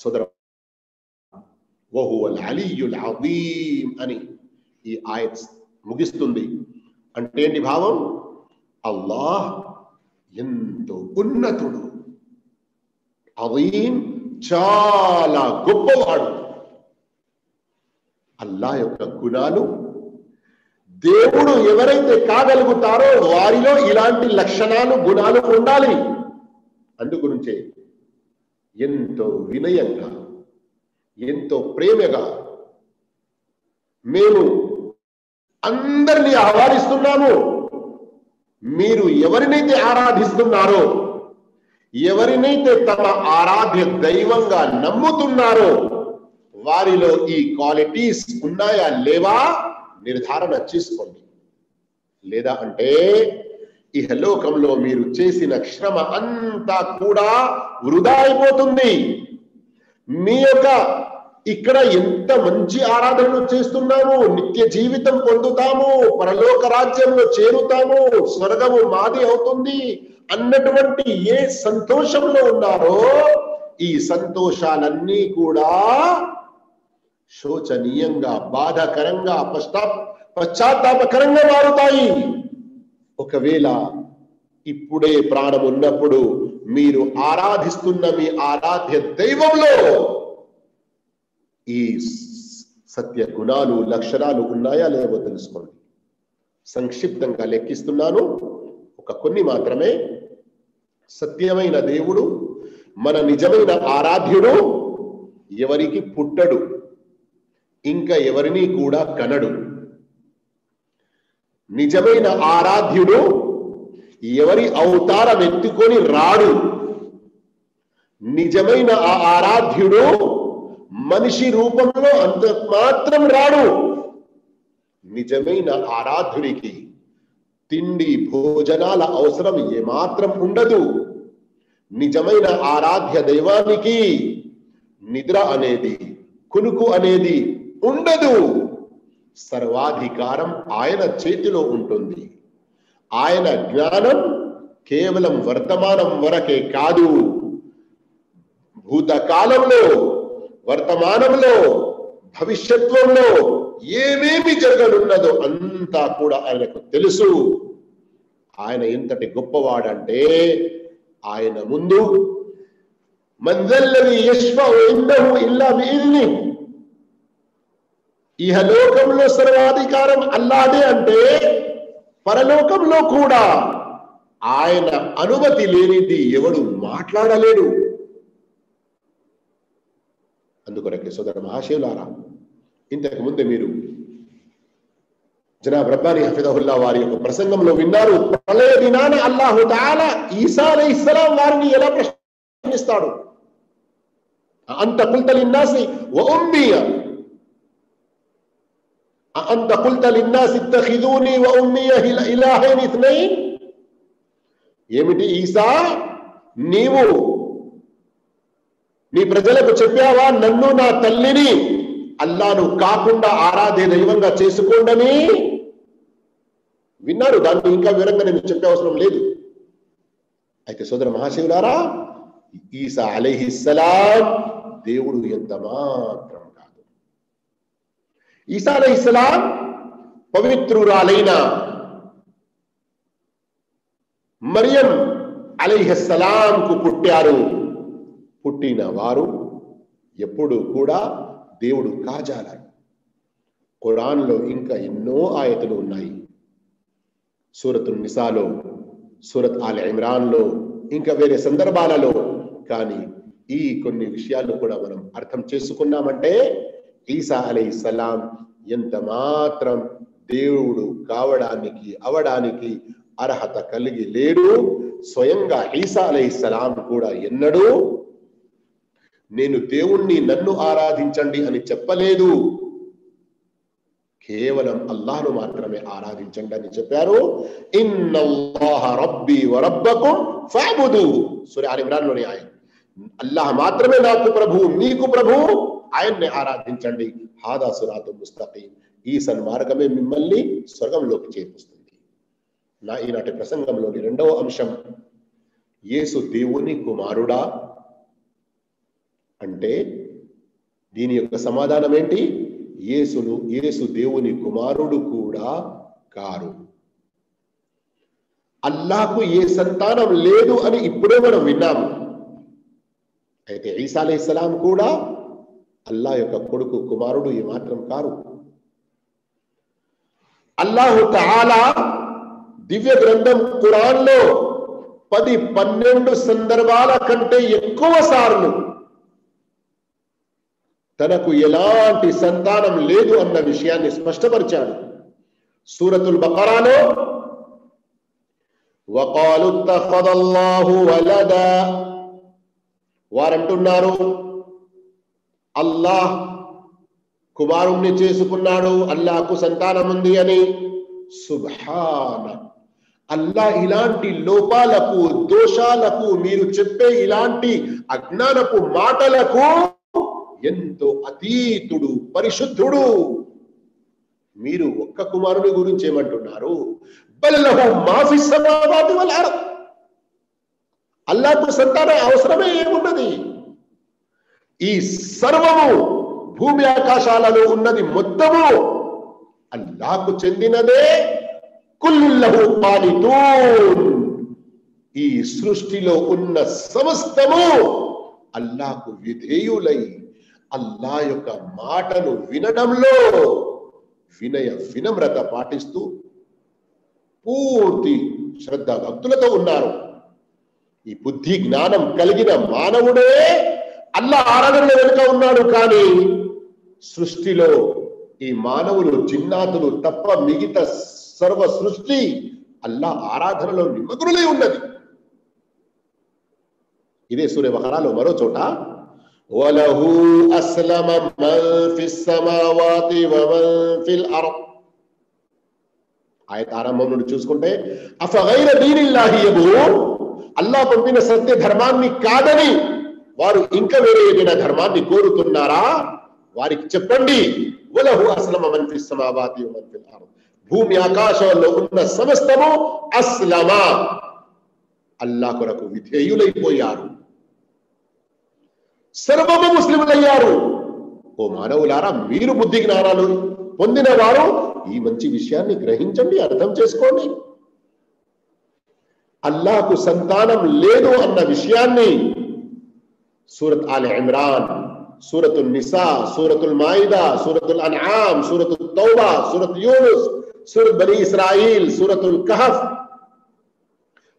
సోదర, వహువల్ అలీయుల్ అజీమ్ అని ఈ ఆయత్ ముగిస్తుంది. అంటే ఏంటి భావం? అల్లాహ్ ఎంతో ఉన్నతుడు, అజీమ్ చాలా గొప్పవాడు. అల్లాహ్ యొక్క గుణాలు, దేవుడు ఎవరైతే కాగలుగుతారో వారిలో ఇలాంటి లక్షణాలు, గుణాలు ఉండాలి. అందుగురించే ఎంతో వినయంగా, ఎంతో ప్రేమగా మేము అందరినీ ఆహ్వానిస్తున్నాము. మీరు ఎవరినైతే ఆరాధిస్తున్నారో, ఎవరినైతే తమ ఆరాధ్య దైవంగా నమ్ముతున్నారో వారిలో ఈ క్వాలిటీస్ ఉన్నాయా లేవా నిర్ధారణ చేసుకోండి. లేదా అంటే ఇహలోకంలో మీరు చేసిన శ్రమ అంతా కూడా వృధా అయిపోతుంది. మీ యొక్క ఇక్కడ ఎంత మంచి ఆరాధనలు చేస్తున్నాము, నిత్య జీవితం పొందుతాము, పరలోక రాజ్యంలో చేరుతాము, స్వర్గము మాది అవుతుంది అన్నటువంటి ఏ సంతోషంలో ఉన్నారో ఈ సంతోషాలన్నీ కూడా శోచనీయంగా, బాధాకరంగా, పశ్చాత్తాపకరంగా మారుతాయి. ఒకవేళ ఇప్పుడే ప్రాణం ఉన్నప్పుడు మీరు ఆరాధిస్తున్న మీ ఆరాధ్య దైవంలో ఈ సత్య గుణాలు, లక్షణాలు ఉన్నాయా లేవో తెలుసుకోండి. సంక్షిప్తంగా లెక్కిస్తున్నాను. ఒక కొన్ని మాత్రమే. సత్యమైన దేవుడు, మన నిజమైన ఆరాధ్యుడు ఎవరికి పుట్టడు, ఇంకా ఎవరిని కూడా కనడు. నిజమైన ఆరాధ్యుడు ఎవరి అవతారం ఎత్తుకొని రాడు. నిజమైన ఆ ఆరాధ్యుడు మనిషి రూపంలో అంత మాత్రం రాడు. నిజమైన ఆరాధ్యునికి తిండి భోజనాల అవసరం ఏమాత్రం ఉండదు. నిజమైన ఆరాధ్య దైవానికి నిద్ర అనేది, కునుకు అనేది ఉండదు. సర్వాధికారం ఆయన చేతిలో ఉంటుంది. ఆయన జ్ఞానం కేవలం వర్తమానం వరకే కాదు, భూతకాలంలో, వర్తమానంలో, భవిష్యత్తులో ఏమేమి జరగనున్నదో అంతా కూడా ఆయనకు తెలుసు. ఆయన ఎంతటి గొప్పవాడంటే ఆయన ముందు మన్జల్లది యష్ఫౌ ఇందహు ఇల్లా బిఇజ్ని, ఇహలోకంలో సర్వాధికారం అల్లాదే అంటే పరలోకంలో కూడా ఆయన అనుమతి లేనిది ఎవడు మాట్లాడలేడు. అందుకొరకే సోదర మహాశివులారా, ఇంతకు ముందే మీరు జనాబ్ రబ్బానీ హఫిదహుల్లా వారి యొక్క ప్రసంగంలో విన్నారు. ప్రళయ దినాన అల్లాహు తఆలా ఈసా అలైహిస్సలాం వారిని ఎలా ప్రశ్నిస్తాడు? అంత కుల్త లిన్నాసి వ ఉమ్మియ, అంత కుల్త లిన్నాసి ఇత్తఖిదూని వ ఉమ్మియ ఇలాహైన్ ఇత్నైన్. ఏమిటి ఈసా, నీవు నీ ప్రజలకు చెప్పావా నన్ను నా తల్లిని అల్లాను కాకుండా ఆరాధ్య దైవంగా చేసుకోండని? విన్నారు. దాన్ని ఇంకా వివరంగా నేను చెప్పే అవసరం లేదు. అయితే సోదర మహాశివులారా, ఈసా అలైహిస్సలాం దేవుడు ఎంత మాత్రం కాదు. ఈసా అలైహిస్సలాం పవిత్రురాలైన మరియం అలైహిస్సలాంకు పుట్టారు. పుట్టిన వారు ఎప్పుడు కూడా దేవుడు కాజాలారు. ఖురాన్లో ఇంకా ఎన్నో ఆయతులు ఉన్నాయి. సూరతున్ నిసాలో, సూరత్ ఆల్ ఇమ్రాన్లో, ఇంకా వేరే సందర్భాలలో. కానీ ఈ కొన్ని విషయాలు కూడా మనం అర్థం చేసుకున్నామంటే ఈసా అలైహిస్సలాం ఎంత మాత్రం దేవుడు కావడానికి అవడానికి అర్హత కలిగి లేడు. స్వయంగా ఈసా అలైహిస్సలాం కూడా ఎన్నడూ నేను దేవుణ్ణి, నన్ను ఆరాధించండి అని చెప్పలేదు. కేవలం అల్లాహ్ను మాత్రమే ఆరాధించండి అని చెప్పారు. ఇన్నల్లాహ రబ్బీ వ రబ్బకుం ఫఅబుదూహు, సూరా ఆల్ ఇమ్రాన్లోని ఆయత. అల్లాహ్ మాత్రమే నాకు ప్రభువు, మీకు ప్రభువు, ఆయన్నే ఆరాధించండి. హాదా సిరాతుల్ ముస్తఖీం, ఈ సన్మార్గమే మిమ్మల్ని స్వర్గంలోకి చేర్పిస్తుంది. నా ఈనాటి ప్రసంగంలోని రెండవ అంశం, యేసు దేవుని కుమారుడా అంటే దీని యొక్క సమాధానం ఏంటి? యేసు దేవుని కుమారుడు కూడా కారు. అల్లాహకు ఏ సంతానం లేదు అని ఇప్పుడే మనం విన్నాము. అయితే ఈసా అలైహిస్సలాం కూడా అల్లాహ్ యొక్క కొడుకు, కుమారుడు ఏమాత్రం కారు. అల్లాహు తఆలా దివ్య గ్రంథం ఖురాన్లో 10-12 సందర్భాల కంటే ఎక్కువ సార్లు తనకు ఎలాంటి సంతానం లేదు అన్న విషయాన్ని స్పష్టపరిచాడు. సూరతుల్ బకరాలో వకాలు ఇత్తఖదల్లాహు వలదా, వారంటున్నారు అల్లాహ్ కుమారుణ్ణి చేసుకున్నాడు, అల్లాహకు సంతానం ఉంది అని. సుబ్హాన, అల్లాహ్ ఇలాంటి లోపాలకు, దోషాలకు, మీరు చెప్పే ఇలాంటి అజ్ఞానపు మాటలకు ఎంతో అతీతుడు, పరిశుద్ధుడు. మీరు ఒక్క కుమారుని గురించి ఏమంటున్నారు? బల్లహు మా ఫిస్ సమావాతి వల్ అర్ద్, అల్లాహకు సంతాన అవసరమే ఏమున్నది? ఈ సర్వము, భూమి ఆకాశాలలో ఉన్నది మొత్తము అల్లాహకు చెందినదే. కుల్లహు ఖానితూన్, ఈ సృష్టిలో ఉన్న సమస్తము అల్లాహకు విధేయులై అల్లాహ్ యొక్క మాటను వినడంలో వినయ వినమ్రత పాటిస్తూ పూర్తి శ్రద్ధ భక్తులతో ఉన్నారు. ఈ బుద్ధి జ్ఞానం కలిగిన మానవుడే అల్లా ఆరాధనలో వెనుక ఉన్నాడు. కానీ సృష్టిలో ఈ మానవులు జిన్నాతులు తప్ప మిగతా సర్వ సృష్టి అల్లా ఆరాధనలో నిమగ్నులై ఉన్నది. ఇదే సూర్య బకరాలో మరో చోట వలహు అస్లమ మన్ ఫిస్ సమావాతి వ మన్ ఫిల్ అర్ద్ ఆయత ఆరంభం నుండి చూసుకుంటే అఫగైర దీనిల్లాహి యబ్గూన్ అల్లాహ్ పంపిన సత్య ధర్మాన్ని కాదని వారు ఇంకా వేరే ఏదైనా ధర్మాన్ని కోరుతున్నారా? వారికి చెప్పండి, వలహు అస్లమ మన్ ఫిస్ సమావాతి వ మన్ ఫిల్ అర్ద్ భూమి ఆకాశాల్లో ఉన్న సమస్తము అస్లమ అల్లాహ్ కొరకు విధేయులైపోయారు, సర్వము ముస్లింలయ్యారు. ఓ మానవులారా, మీరు బుద్ధి జ్ఞానాలు పొందిన వారు ఈ మంచి విషయాన్ని గ్రహించండి, అర్థం చేసుకోండి. అల్లాహకు సంతానం లేదు అన్న విషయాన్ని సూరత్ ఆల్ ఇమ్రాన్, సూరతుల్ నిసా, సూరతుల్ మాయిదా, సూరతుల్ అన్ఆమ్, సూరతుల్ తౌబా, సూరత్ యూనుస్, సూరత్ బనీ ఇస్రాయిల్, సూరతుల్ కహఫ్,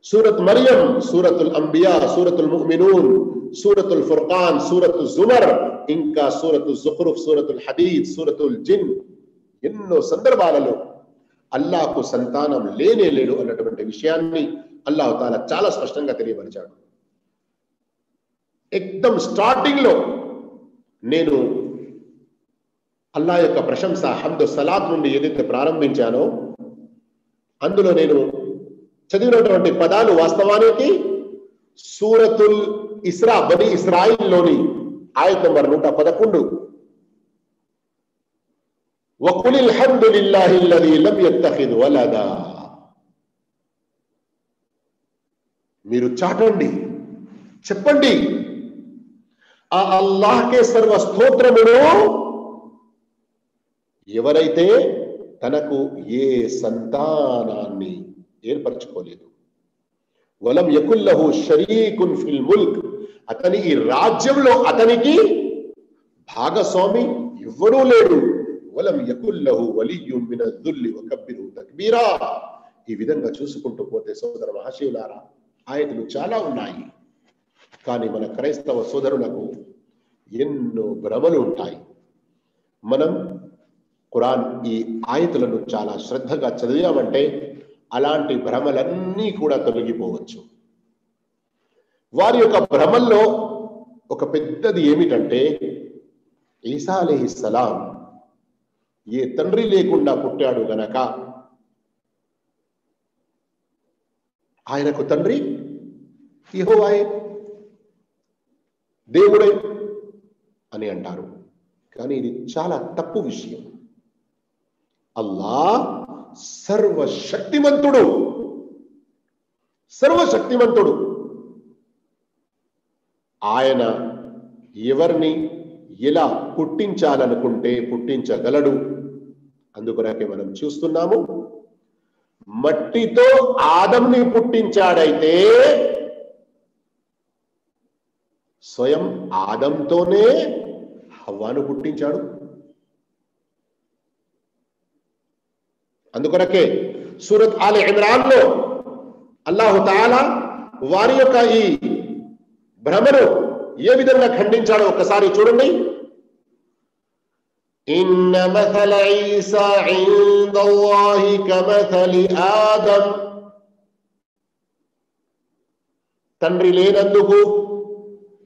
సూరత్ మరియం, సూరతుల్ అంబియా, సూరతుల్ ముమినూన్, సూరతుల్ ఫుర్ఖాన్, సూరతుల్ జుమర్, ఇంకా సూరతుల్ జుఖ్రుఫ్, సూరతుల్ హదీద్, సూరతుల్ జిన్ ఎన్నో సందర్భాలలో అల్లాహకు సంతానం లేనే లేడు అన్నటువంటి విషయాన్ని అల్లాహ్ తాలా చాలా స్పష్టంగా తెలియపరిచాడు. ఎక్దం స్టార్టింగ్ లో నేను అల్లాహ్ యొక్క ప్రశంస హమ్దు సలాత్ నుండి ఏదైతే ప్రారంభించానో అందులో నేను చదివినటువంటి పదాలు వాస్తవానికి సూరతుల్ ఇస్రా బనీ ఇస్రాయిల్ లోని ఆయత్ నంబర్ 111 వకులిల్ హమ్దులిల్లాహి అల్లదీ లం యత్తఖిద్ వలదా. మీరు చాటండి, చెప్పండి, ఆ అల్లాహ్కే సర్వ స్తోత్రమును ఎవరైతే తనకు ఏ సంతానాన్ని ఏర్పరచుకోలేదు. వలం యకుల్లహు షరీకున్ ఫిల్ ముల్క్ అతని ఈ రాజ్యంలో అతనికి భాగస్వామి ఎవ్వడూ లేడు. వలం యకుల్లహు వలియ్యున్ మినద్ దుల్లి వకబ్బిరు తక్బీరా. ఈ విధంగా చూసుకుంటూ పోతే సోదర మహాశివులారా ఆయతులు చాలా ఉన్నాయి. కానీ మన క్రైస్తవ సోదరులకు ఎన్నో భ్రమలు ఉంటాయి. మనం ఖురాన్ ఈ ఆయతులను చాలా శ్రద్ధగా చదివామంటే అలాంటి భ్రమలన్నీ కూడా తొలగిపోవచ్చు. వారి యొక్క భ్రమల్లో ఒక పెద్దది ఏమిటంటే ఈసా అలైహిస్సలాం ఏ తండ్రి లేకుండా పుట్టాడు గనక ఆయనకు తండ్రి యెహోవాయే, దేవుడే అని అంటారు. కానీ ఇది చాలా తప్పు విషయం. అల్లాహ్ సర్వశక్తిమంతుడు, సర్వశక్తిమంతుడు. ఆయన ఎవరిని ఎలా పుట్టించాలనుకుంటే పుట్టించగలడు. అందుకొరకే మనం చూస్తున్నాము, మట్టితో ఆదంని పుట్టించాడైతే స్వయం ఆదంతోనే హవ్వాను పుట్టించాడు. అందుకొరకే సూరత్ ఆల్ ఇమ్రాన్ లో అల్లాహు తఆలా వారి యొక్క ఈ భ్రమను ఏ విధంగా ఖండించాడో ఒకసారి చూడండి. ఇన్న మథల ఈసా ఇందల్లాహి కమథలి ఆదం. తండ్రి లేనందుకు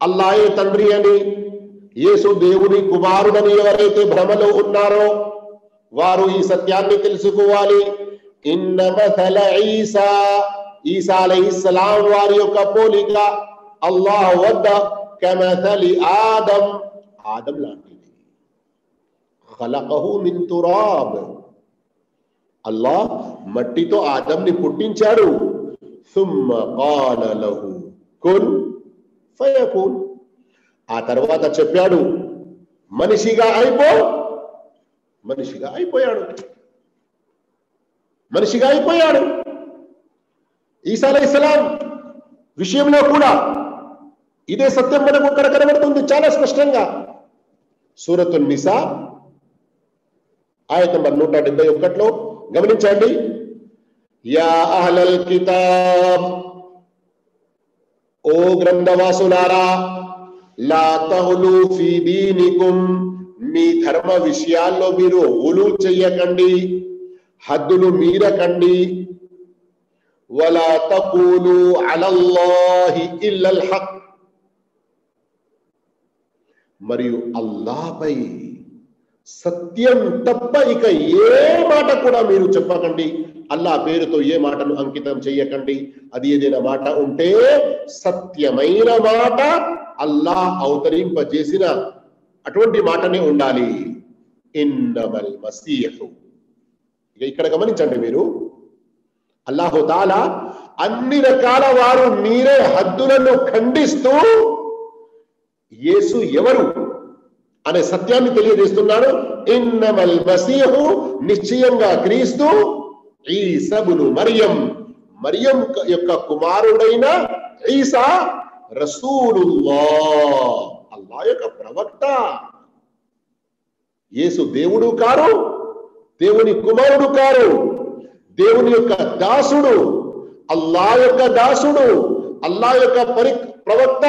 అల్లాహే తండ్రి అని, యేసు దేవుని కుమారుడని ఎవరైతే భ్రమలో ఉన్నారో వారు ఈ సత్యాన్ని తెలుసుకోవాలి. ఇన్న మథల ఈసా, ఈసా అలైహిస్సలాం వారి యొక్క పోలిక అల్లాహ్ వద్ద కమథలి ఆదం, ఆదం లాంటిది. ఖలకహు మిన్ తురాబ్, అల్లాహ్ మట్టితో ఆదంని పుట్టించాడు. థుమ్మ ఖాల లహు కున్ ఫయకున్, ఆ తర్వాత చెప్పాడు మనిషిగా అయిపో, మనిషిగా అయిపోయాడు, మనిషిగా అయిపోయాడు. ఈసా అలైహిస్సలాం విషయంలో కూడా ఇదే సత్యం మనకు అక్కడ కనబడుతుంది చాలా స్పష్టంగా. సూరతున్ నిసా ఆయత్ నంబర్ 171లో గమనించండి. యా అహ్లల్ కితాబ్, ఓ గ్రంథవాసులారా, లా తహ్లు ఫీ దీనికుం, మీ ధర్మ విషయాల్లో మీరు ఉలు చెయ్యకండి, హద్దులు మీరకండి. వలా తఖూలు అలల్లాహి ఇల్లల్ హక్, మరియు అల్లాహ్పై సత్యం తప్ప ఇక ఏ మాట కూడా మీరు చెప్పకండి. అల్లాహ్ పేరుతో ఏ మాటను అంకితం చెయ్యకండి. అది ఏదైనా మాట ఉంటే సత్యమైన మాట, అల్లాహ్ అవతరింపజేసిన అటువంటి మాటనే ఉండాలి. ఇన్నమల్ మసీహు, ఇక్కడ గమనించండి మీరు, అల్లాహు తాలా అన్ని రకాల వారు మీరే హద్దులను ఖండిస్తూ యేసు ఎవరు అనే సత్యాన్ని తెలియజేస్తున్నాడు. ఇన్నమల్ మసీహు, నిశ్చయంగా క్రీస్తు, ఈసా ఇబ్ను మరియం, మరియం యొక్క కుమారుడైన ఈసా, రసూలుల్లాహ్, అల్లాహ్ యొక్క ప్రవక్త. యేసు దేవుడు కారు, దేవుని కుమారుడు కారు, దేవుని యొక్క దాసుడు, అల్లాహ్ యొక్క దాసుడు, అల్లాహ్ యొక్క ప్రవక్త.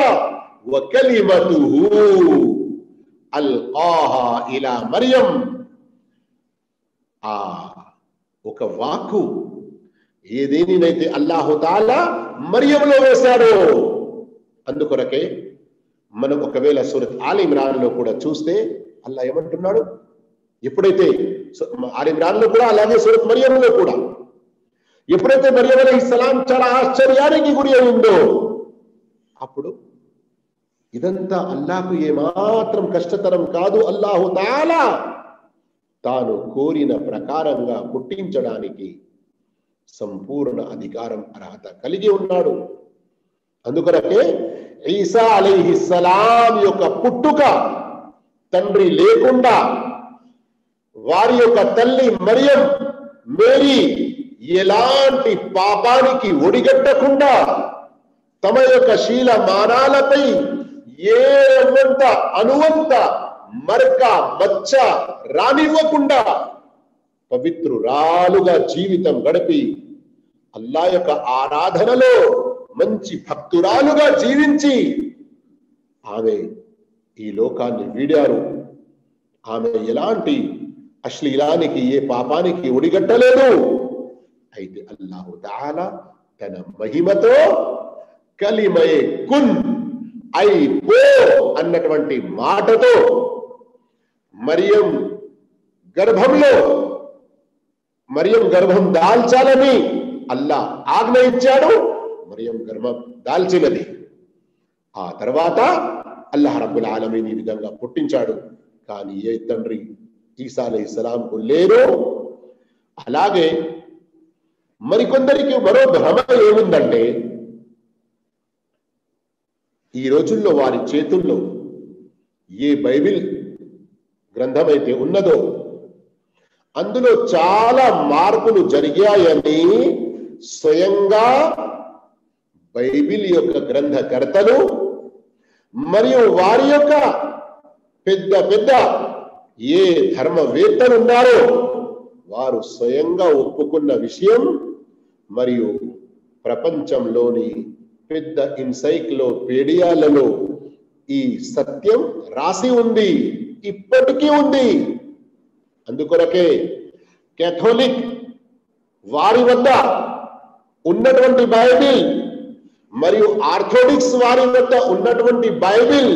వకలిమతుహు అల్కాహా ఇలా మరియం, ఆ ఒక వాక్కు ఏదేనినైతే అల్లాహు తాలా మరియంలో వేశాడో, అందుకొరకే మనం ఒకవేళ సూరత్ ఆల్ ఇమ్రాన్ లో కూడా చూస్తే అల్లాహ్ ఏమంటున్నాడు, ఎప్పుడైతే ఆల్ ఇమ్రాన్ లో కూడా అలాగే సూరత్ మరియంలో కూడా ఎప్పుడైతే మరియం అలైహిస్సలాం చాలా ఆశ్చర్యానికి గురి అయిందో, అప్పుడు ఇదంతా అల్లాహకు ఏమాత్రం కష్టతరం కాదు. అల్లాహు తాలా తాను కోరిన ప్రకారంగా పుట్టించడానికి సంపూర్ణ అధికారం, అర్హత కలిగి ఉన్నాడు. అందుకొరకే ఈసా అలైహిస్సలాం యొక్క పుట్టుక తండ్రి లేకుండా, వారి యొక్క తల్లి మరియం మేరీ ఎలాంటి పాపానికి ఒడిగట్టకుండా, తమ యొక్క శీల మానాలపై ఏమంత అనువంత మరక మచ్చ రానివ్వకుండా పవిత్రురాలుగా జీవితం గడిపి అల్లాహ్ యొక్క ఆరాధనలో మంచి భక్తురాలుగా జీవించి ఆమె ఈ లోకాన్ని వీడారు. ఆమె ఎలాంటి అశ్లీలానికి, ఏ పాపానికి ఒడిగట్టలేదు. అయితే అల్లాహు తఆలా తన మహిమతో కలిమయే కున్, అయిపో అన్నటువంటి మాటతో మరియం గర్భం దాల్చాలని అల్లాహ్ ఆజ్ఞ ఇచ్చాడు. మరియం గర్భం దాల్చినది. ఆ తర్వాత అల్లాహ్ రబ్బుల్ ఆలమీన్ ఈ విధంగా పుట్టించాడు. కానీ ఏ తండ్రి ఈసా అలైహిస్సలాంకు లేరు. అలాగే మరికొందరికి మరో భ్రమ ఏముందంటే, ఈ రోజుల్లో వారి చేతుల్లో ఏ బైబిల్ గ్రంథమైతే ఉన్నదో అందులో చాలా మార్పులు జరిగాయని స్వయంగా బైబిల్ యొక్క గ్రంథకర్తలు మరియు వారి యొక్క పెద్ద పెద్ద ఏ ధర్మవేత్తలు ఉన్నారో వారు స్వయంగా ఒప్పుకున్న విషయం. మరియు ప్రపంచంలోని పెద్ద ఎన్సైక్లోపీడియాలలో ఈ సత్యం రాసి ఉంది, ఇప్పటికీ ఉంది. అందుకొరకే కేథోలిక్ వారి వద్ద ఉన్నటువంటి బైబిల్ మరియు ఆర్థోడాక్స్ వారి వద్ద ఉన్నటువంటి బైబిల్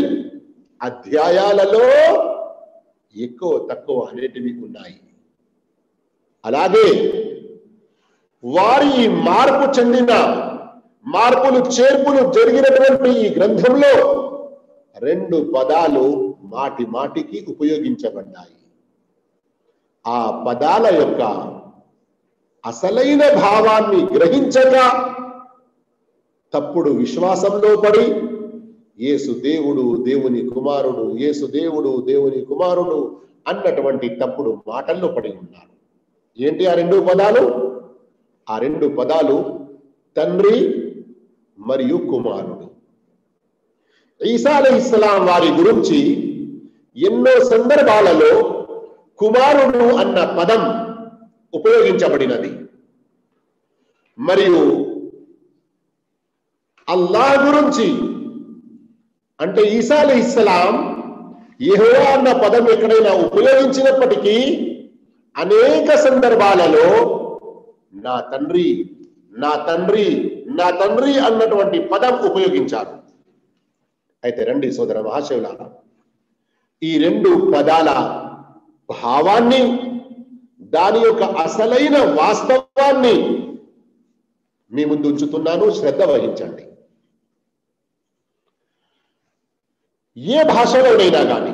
అధ్యాయాలలో ఎక్కువ తక్కువ అనేటివి ఉన్నాయి. అలాగే వారి మార్పు చెందిన, మార్పులు చేర్పులు జరిగినటువంటి ఈ గ్రంథంలో 2 పదాలు మాటి మాటికి ఉపయోగించబడ్డాయి. ఆ పదాల యొక్క అసలైన భావాన్ని గ్రహించక తప్పుడు విశ్వాసంలో పడి యేసు దేవుడు దేవుని కుమారుడు, యేసు దేవుడు దేవుని కుమారుడు అన్నటువంటి తప్పుడు మాటల్లో పడి ఉన్నారు. ఏంటి ఆ 2 పదాలు? ఆ 2 పదాలు తండ్రి మరియు కుమారుడు. ఈసా అలైహిస్సలాం వారి గురించి ఎన్నో సందర్భాలలో కుమారుడు అన్న పదం ఉపయోగించబడినది. మరియు అల్లాహ్ గురించి అంటే ఈసా అలైహిస్సలాం యెహోవా అన్న పదం ఎక్కడైనా ఉపయోగించినప్పటికీ అనేక సందర్భాలలో నా తండ్రి నా తండ్రి నా తండ్రి అన్నటువంటి పదం ఉపయోగించారు. అయితే రండి సోదర మహాశివులారా, ఈ రెండు పదాల భావాన్ని, దాని యొక్క అసలైన వాస్తవాన్ని మీ ముందు ఉంచుతున్నాను, శ్రద్ధ వహించండి. ఏ భాషలోనైనా కానీ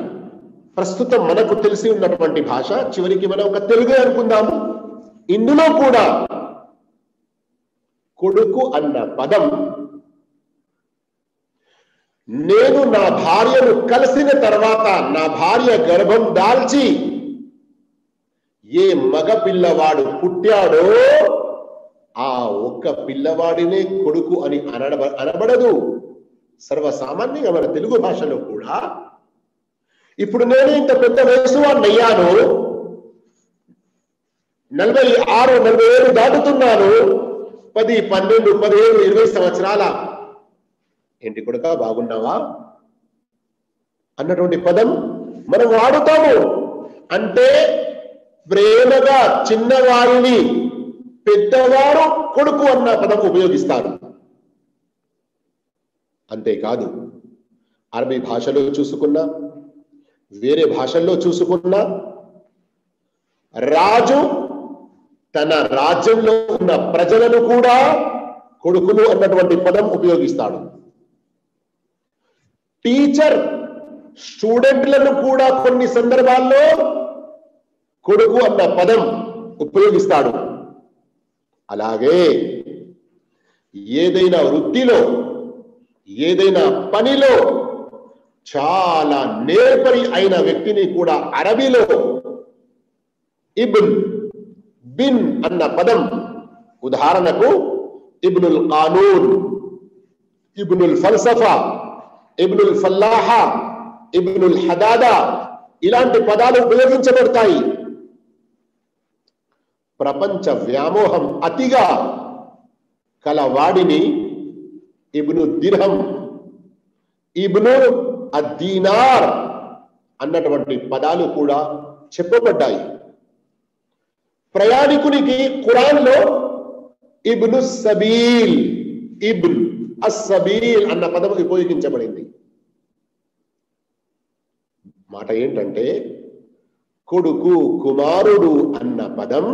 ప్రస్తుతం మనకు తెలిసి ఉన్నటువంటి భాష, చివరికి మనం ఒక తెలుగు అనుకుందాము, ఇందులో కూడా కొడుకు అన్న పదం నేను నా భార్యను కలిసిన తర్వాత, నా భార్య గర్భం దాల్చి ఏ మగ పిల్లవాడు పుట్టాడో ఆ ఒక్క పిల్లవాడినే కొడుకు అని అనబడదు. సర్వసామాన్యంగా మన తెలుగు భాషలో కూడా ఇప్పుడు నేను ఇంత పెద్ద వయసు వాడినయ్యాను, 46, 47 దాటుతున్నాను, 10, 12, 17, 20 సంవత్సరాల ఏంటి కొడుక బాగున్నావా అన్నటువంటి పదం మనం వాడుతాము. అంటే ప్రేమగా చిన్నవారిని పెద్దవారు కొడుకు అన్న పదం ఉపయోగిస్తారు. అంతేకాదు అరబీ భాషలో చూసుకున్నా, వేరే భాషల్లో చూసుకున్నా, రాజు తన రాజ్యంలో ఉన్న ప్రజలను కూడా కొడుకులు అన్నటువంటి పదం ఉపయోగిస్తాడు. టీచర్ స్టూడెంట్లను కూడా కొన్ని సందర్భాల్లో కొడుకు అన్న పదం ఉపయోగిస్తాడు. అలాగే ఏదైనా వృత్తిలో, ఏదైనా పనిలో చాలా నేర్పరి అయిన వ్యక్తిని కూడా అరబీలో ఇబ్న్, బిన్ అన్న పదం, ఉదాహరణకు ఇబ్నుల్ కానూన్, ఇబ్నుల్ ఫల్సఫా, ఇబ్నుల్ ఫల్లాహా, ఇబ్నుల్ హదాదా ఇలాంటి పదాలు ఉపయోగించబడతాయి. ప్రపంచ వ్యామోహం అతిగా కలవాడిని ఇబ్ను దిర్హం, ఇబ్ను అద్దీనార్ అన్నటువంటి పదాలు కూడా చెప్పబడ్డాయి. ప్రయాణికునికి ఖురాన్లో ఇబ్ను సబీల్, ఇబ్న్ అస్సబీల్ అన్న పదం ఉపయోగించబడింది. మాట ఏంటంటే కొడుకు, కుమారుడు అన్న పదం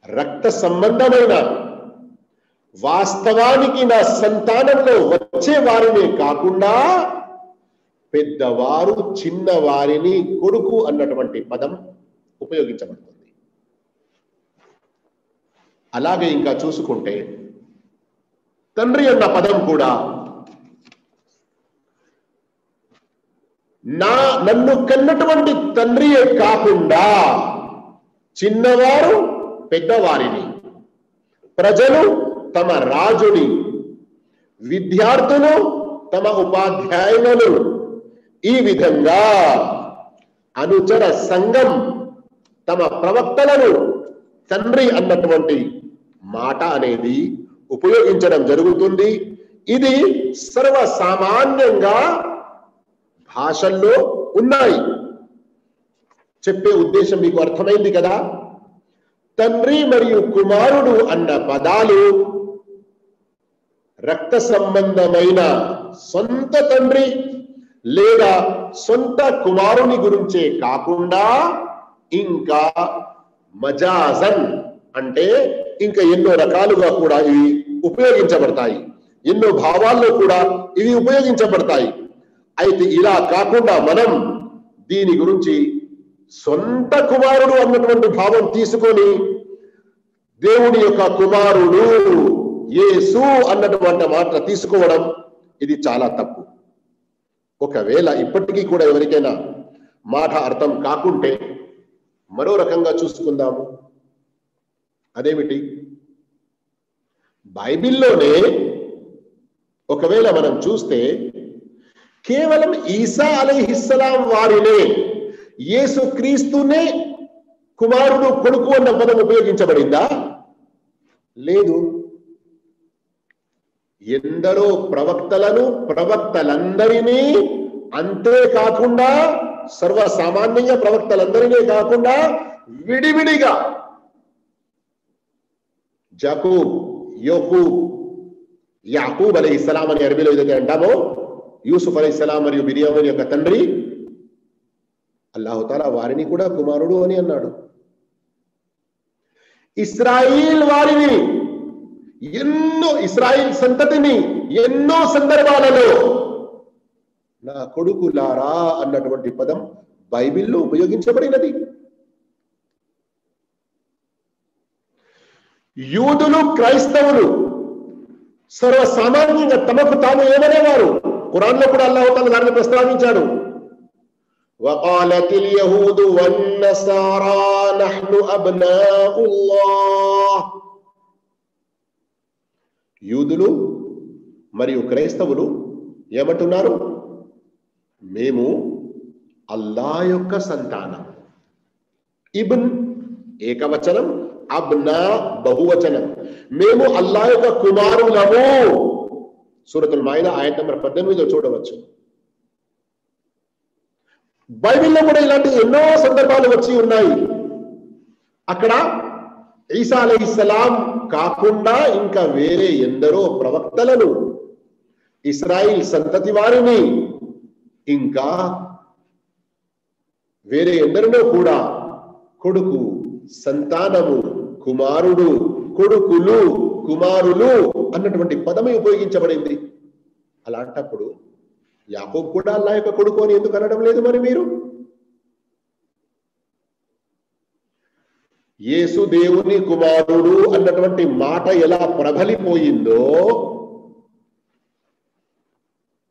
రక్త సంబంధమైన, వాస్తవానికి నా సంతానంలో వచ్చే వారినే కాకుండా పెద్దవారు చిన్నవారిని కొడుకు అన్నటువంటి పదం ఉపయోగించబడుతుంది. అలాగే ఇంకా చూసుకుంటే తండ్రి అన్న పదం కూడా నన్ను కన్నటువంటి తండ్రియే కాకుండా చిన్నవారు పెద్దవారిని, ప్రజలు తమ రాజుని, విద్యార్థులు తమ ఉపాధ్యాయులను, ఈ విధంగా అనుచర సంఘం తమ ప్రవక్తలను తండ్రి అన్నటువంటి మాట అనేది ఉపయోగించడం జరుగుతుంది. ఇది సర్వసామాన్యంగా భాషల్లో ఉన్నాయి. చెప్పే ఉద్దేశం మీకు అర్థమైంది కదా. తండ్రి మరియు కుమారుడు అన్న పదాలు రక్త సంబంధమైన సొంత తండ్రి లేదా సొంత కుమారుని గురించే కాకుండా ఇంకా మజాజన్ అంటే ఇంకా ఎన్నో రకాలుగా కూడా ఇవి ఉపయోగించబడతాయి, ఎన్నో భావాల్లో కూడా ఇవి ఉపయోగించబడతాయి. అయితే ఇలా కాకుండా మనం దీని గురించి సొంత కుమారుడు అన్నటువంటి భావం తీసుకొని దేవుని యొక్క కుమారుడు యేసు అన్నటువంటి మాట తీసుకోవడం ఇది చాలా తప్పు. ఒకవేళ ఇప్పటికీ కూడా ఎవరికైనా మాట అర్థం కాకుంటే మరో రకంగా చూసుకుందాము. అదేమిటి, బైబిల్లోనే ఒకవేళ మనం చూస్తే కేవలం ఈసా అలైహిస్సలాం వారినే, యేసు క్రీస్తునే కుమారుడు కొడుకు అన్న పదం ఉపయోగించబడిందా? లేదు. ఎందరో ప్రవక్తలందరినీ, అంతేకాకుండా సర్వసామాన్యంగా ప్రవక్తలందరినీ కాకుండా విడివిడిగా యాకూబ్ అలైహిస్సలాం అని అరబీలో ఏదైతే అంటామో, యూసుఫ్ అలైహిస్సలాం మరియు బిన్యామీన్ యొక్క తండ్రి, అల్లాహుతాలా వారిని కూడా కుమారుడు అని అన్నాడు. ఇస్రాయిల్ వారిని, ఇస్రాయిల్ సంతతిని ఎన్నో సందర్భాలలో నా కొడుకులారా అన్నటువంటి పదం బైబిల్లో ఉపయోగించబడినది. యూదులు, క్రైస్తవులు సర్వసామాన్యంగా తమకు తాము ఏమనేవారు? ఖురాన్లో కూడా అల్లాహుతాలా దాన్ని ప్రస్తావించాడు. وقالت اليهود والنصارى نحن أبناء الله. యూదులు మరియు క్రైస్తవులు ఏమంటున్నారు? మేము అల్లాహ్ యొక్క సంతానం. ఇబ్న్ ఏకవచనం, అబ్నా బహువచనం. మేము అల్లాహ్ యొక్క కుమారులము. సూరతుల్ మాయిదా ఆయత్ నంబర్ 18లో చూడవచ్చు. బైబిల్లో కూడా ఇలాంటి ఎన్నో సందర్భాలు వచ్చి ఉన్నాయి. అక్కడ ఈసా అలైహిస్సలాం కాకుండా ఇంకా వేరే ఎందరో ప్రవక్తలను, ఇస్రాయిల్ సంతతి వారిని, ఇంకా వేరే ఎందరినో కూడా కొడుకు, సంతానము, కుమారుడు, కొడుకులు, కుమారులు అన్నటువంటి పదమే ఉపయోగించబడింది. అలాంటప్పుడు యాకోబు కూడా అల్లాహ్ యొక్క కొడుకు అని ఎందుకు అనడం లేదు? మరి మీరు యేసు దేవుని కుమారుడు అన్నటువంటి మాట ఎలా ప్రబలిపోయిందో,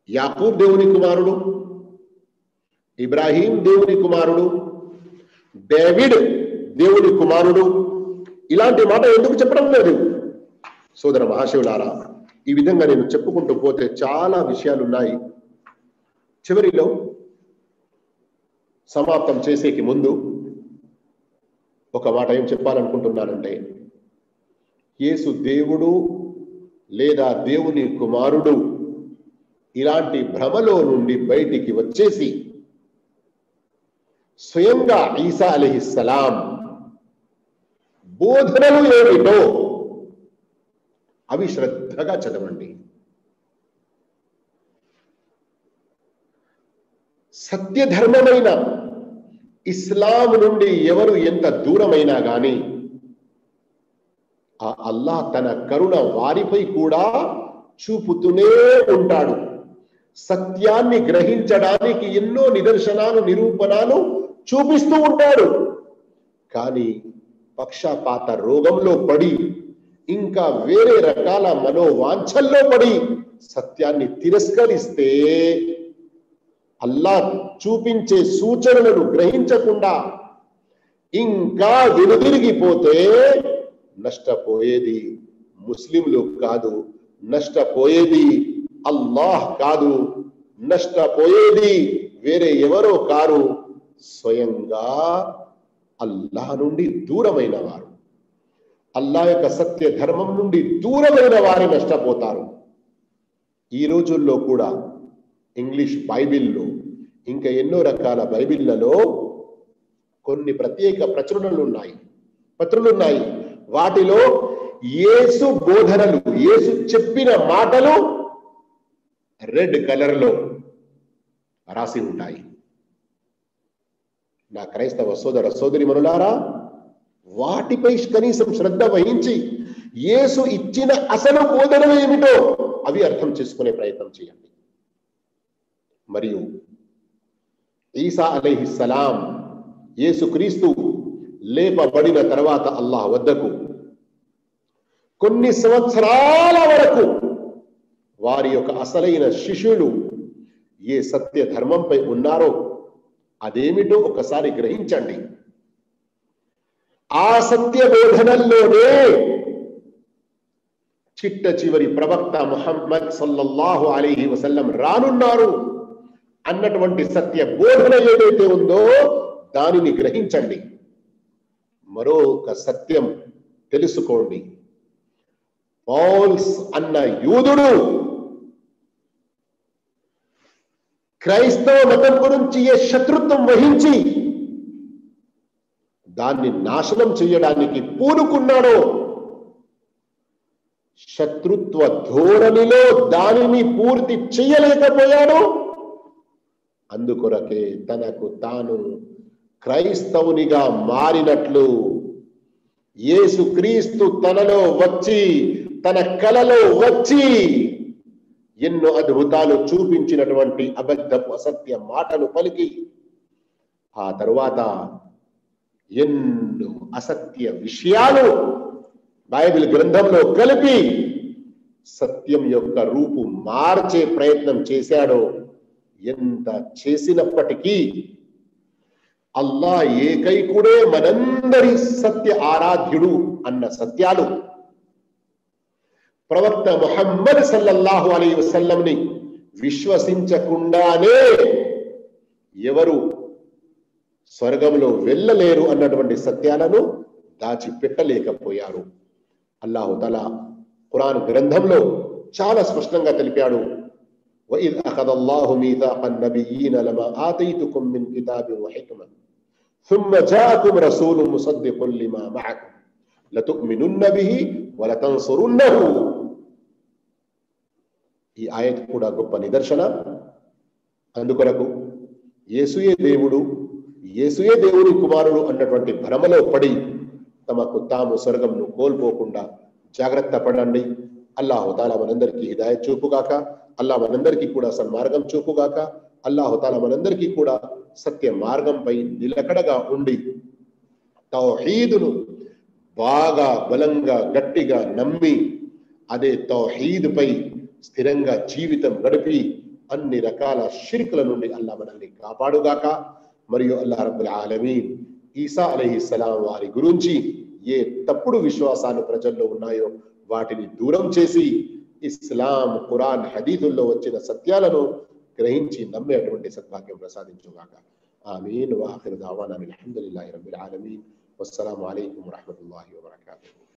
యాకూబ్ దేవుని కుమారుడు, ఇబ్రాహీం దేవుని కుమారుడు, డేవిడ్ దేవుని కుమారుడు, ఇలాంటి మాట ఎందుకు చెప్పడం లేదు? సోదర మహాశివులారా, ఈ విధంగా నేను చెప్పుకుంటూ పోతే చాలా విషయాలు ఉన్నాయి. చివరిలో సమాప్తం చేసేకి ముందు ఒక మాట ఏం చెప్పాలనుకుంటున్నానంటే, యేసు దేవుడు లేదా దేవుని కుమారుడు ఇలాంటి భ్రమలో నుండి బయటికి వచ్చేసి స్వయంగా ఈసా అలైహిస్సలాం బోధనలు ఏమిటో అవి శ్రద్ధగా చదవండి. సత్యధర్మమైన ఇస్లాం నుండి ఎవరు ఎంత దూరమైనా గాని ఆ అల్లాహ్ తన కరుణ వారిపై కూడా చూపుతూనే ఉంటాడు. సత్యాన్ని గ్రహించడానికి ఎన్నో నిదర్శనాలు, నిరూపణలు చూపిస్తూ ఉంటాడు. కానీ పక్షపాత రోగంలో పడి, ఇంకా వేరే రకాల మనోవాంఛల్లో పడి సత్యాన్ని తిరస్కరిస్తే, అల్లాహ్ చూపించే సూచనలను గ్రహించకుండా ఇంకా వెనుదిరిగిపోతే నష్టపోయేది ముస్లింలు కాదు, నష్టపోయేది అల్లాహ్ కాదు, నష్టపోయేది వేరే ఎవరో కారు, స్వయంగా అల్లాహ్ నుండి దూరమైన వారు, అల్లాహ్ యొక్క సత్య ధర్మం నుండి దూరమైన వారు నష్టపోతారు. ఈ రోజుల్లో కూడా ఇంగ్లీష్ బైబిల్లో, ఇంకా ఎన్నో రకాల బైబిళ్లలో కొన్ని ప్రత్యేక పత్రులున్నాయి. వాటిలో యేసు బోధనలు, యేసు చెప్పిన మాటలు రెడ్ కలర్ లో రాసి ఉంటాయి. నా క్రైస్తవ సోదర సోదరి మనులారా, వాటిపై కనీసం శ్రద్ధ వహించి యేసు ఇచ్చిన అసలు బోధనలు ఏమిటో అవి అర్థం చేసుకునే ప్రయత్నం చేయండి. మరియు ఈసా అలైహిస్సలాం, యేసుక్రీస్తు లేపబడిన తర్వాత అల్లాహ్ వద్దకు కొన్ని సంవత్సరాల వరకు వారి యొక్క అసలైన శిష్యులు ఏ సత్య ధర్మంపై ఉన్నారో అదేమిటో ఒకసారి గ్రహించండి. ఆ సత్య బోధనల్లోనే చిట్ట చివరి ప్రవక్త ముహమ్మద్ సల్లల్లాహు అలైహి వసల్లం రానున్నారు అన్నటువంటి సత్య బోధన ఏదైతే ఉందో దానిని గ్రహించండి. మరొక సత్యం తెలుసుకోండి. పౌల్స్ అన్న యూదుడు క్రైస్తవ మతం గురించి ఏ శత్రుత్వం వహించి దాన్ని నాశనం చేయడానికి పూనుకున్నాడో, శత్రుత్వ ధోరణిలో దానిని పూర్తి చేయలేకపోయాడు. అందుకొరకే తనకు తాను క్రైస్తవునిగా మారినట్లు యేసుక్రీస్తు తనలో వచ్చి, తన కలలో వచ్చి ఎన్నో అద్భుతాలు చూపించినటువంటి అబద్ధపు అసత్య మాటలు పలికి, ఆ తరువాత ఎన్నో అసత్య విషయాలు బైబిల్ గ్రంథంలో కలిపి సత్యం యొక్క రూపు మార్చే ప్రయత్నం చేశాడో, ఎంత చేసినప్పటికీ అల్లా ఏకైకుడే మనందరి సత్య ఆరాధ్యుడు అన్న సత్యాలు ప్రవక్త ముహమ్మద్ సల్లల్లాహు అలైహి వసల్లంని విశ్వసించకుండానే ఎవరు స్వర్గంలో వెళ్ళలేరు అన్నటువంటి సత్యాలను దాచిపెట్టలేకపోయారు. అల్లాహు తఆలా ఖురాన్ గ్రంథంలో చాలా స్పష్టంగా తెలిపాడు, وَإِذْ أَخَذَ اللَّهُ مِيثَاقَ النَّبِيِّينَ لَمَا آتَيْتُكُم مِّن كِتَابٍ وَحِكْمَةٍ ثُمَّ جَاءَكُمْ رَسُولٌ مُصَدِّقٌ لِّمَا مَعَكُمْ لَتُؤْمِنُنَّ بِهِ وَلَتَنصُرُنَّهُ. ఈ ఆయత్ కూడా గొప్ప నిదర్శన. అందుకొరకు యేసుయే దేవుడు, యేసుయే దేవుని కుమారుడు అన్నటువంటి భ్రమలో పడి తమకు తాము స్వర్గంను కోల్పోకుండా జాగ్రత్త పడండి. అల్లాహు తాలా మనందరికీ హిదాయత్ చూపుగాక. అల్లాహ్ మనందరికీ కూడా సన్మార్గం చూపుగాక. అల్లాహు తాలా మనందరికీ కూడా సత్య మార్గంపై నిలకడగా ఉండి తౌహీదును బాగా బలంగా గట్టిగా నమ్మి అదే తౌహీదుపై స్థిరంగా జీవితం గడిపి అన్ని రకాల షిర్కుల నుండి అల్లాహ్ మనల్ని కాపాడుగాక. మరియు అల్లాహ్ రబ్బుల్ ఆలమీన్ ఈసా అలైహిస్సలాం వారి గురించి ఏ తప్పుడు విశ్వాసాలు ప్రజల్లో ఉన్నాయో వాటిని దూరం చేసి ఇస్లాం, ఖురాన్, హదీదుల్లో వచ్చిన సత్యాలను గ్రహించి నమ్మేటువంటి సద్భాగ్యం ప్రసాదించుగాక. ఆమీన్. వఆఖిరు దావానా అల్హమ్దులిల్లాహి రబ్బిల్ ఆలమీన్. వస్సలాము అలైకుం వరహ్మతుల్లాహి వబరకాతుహు.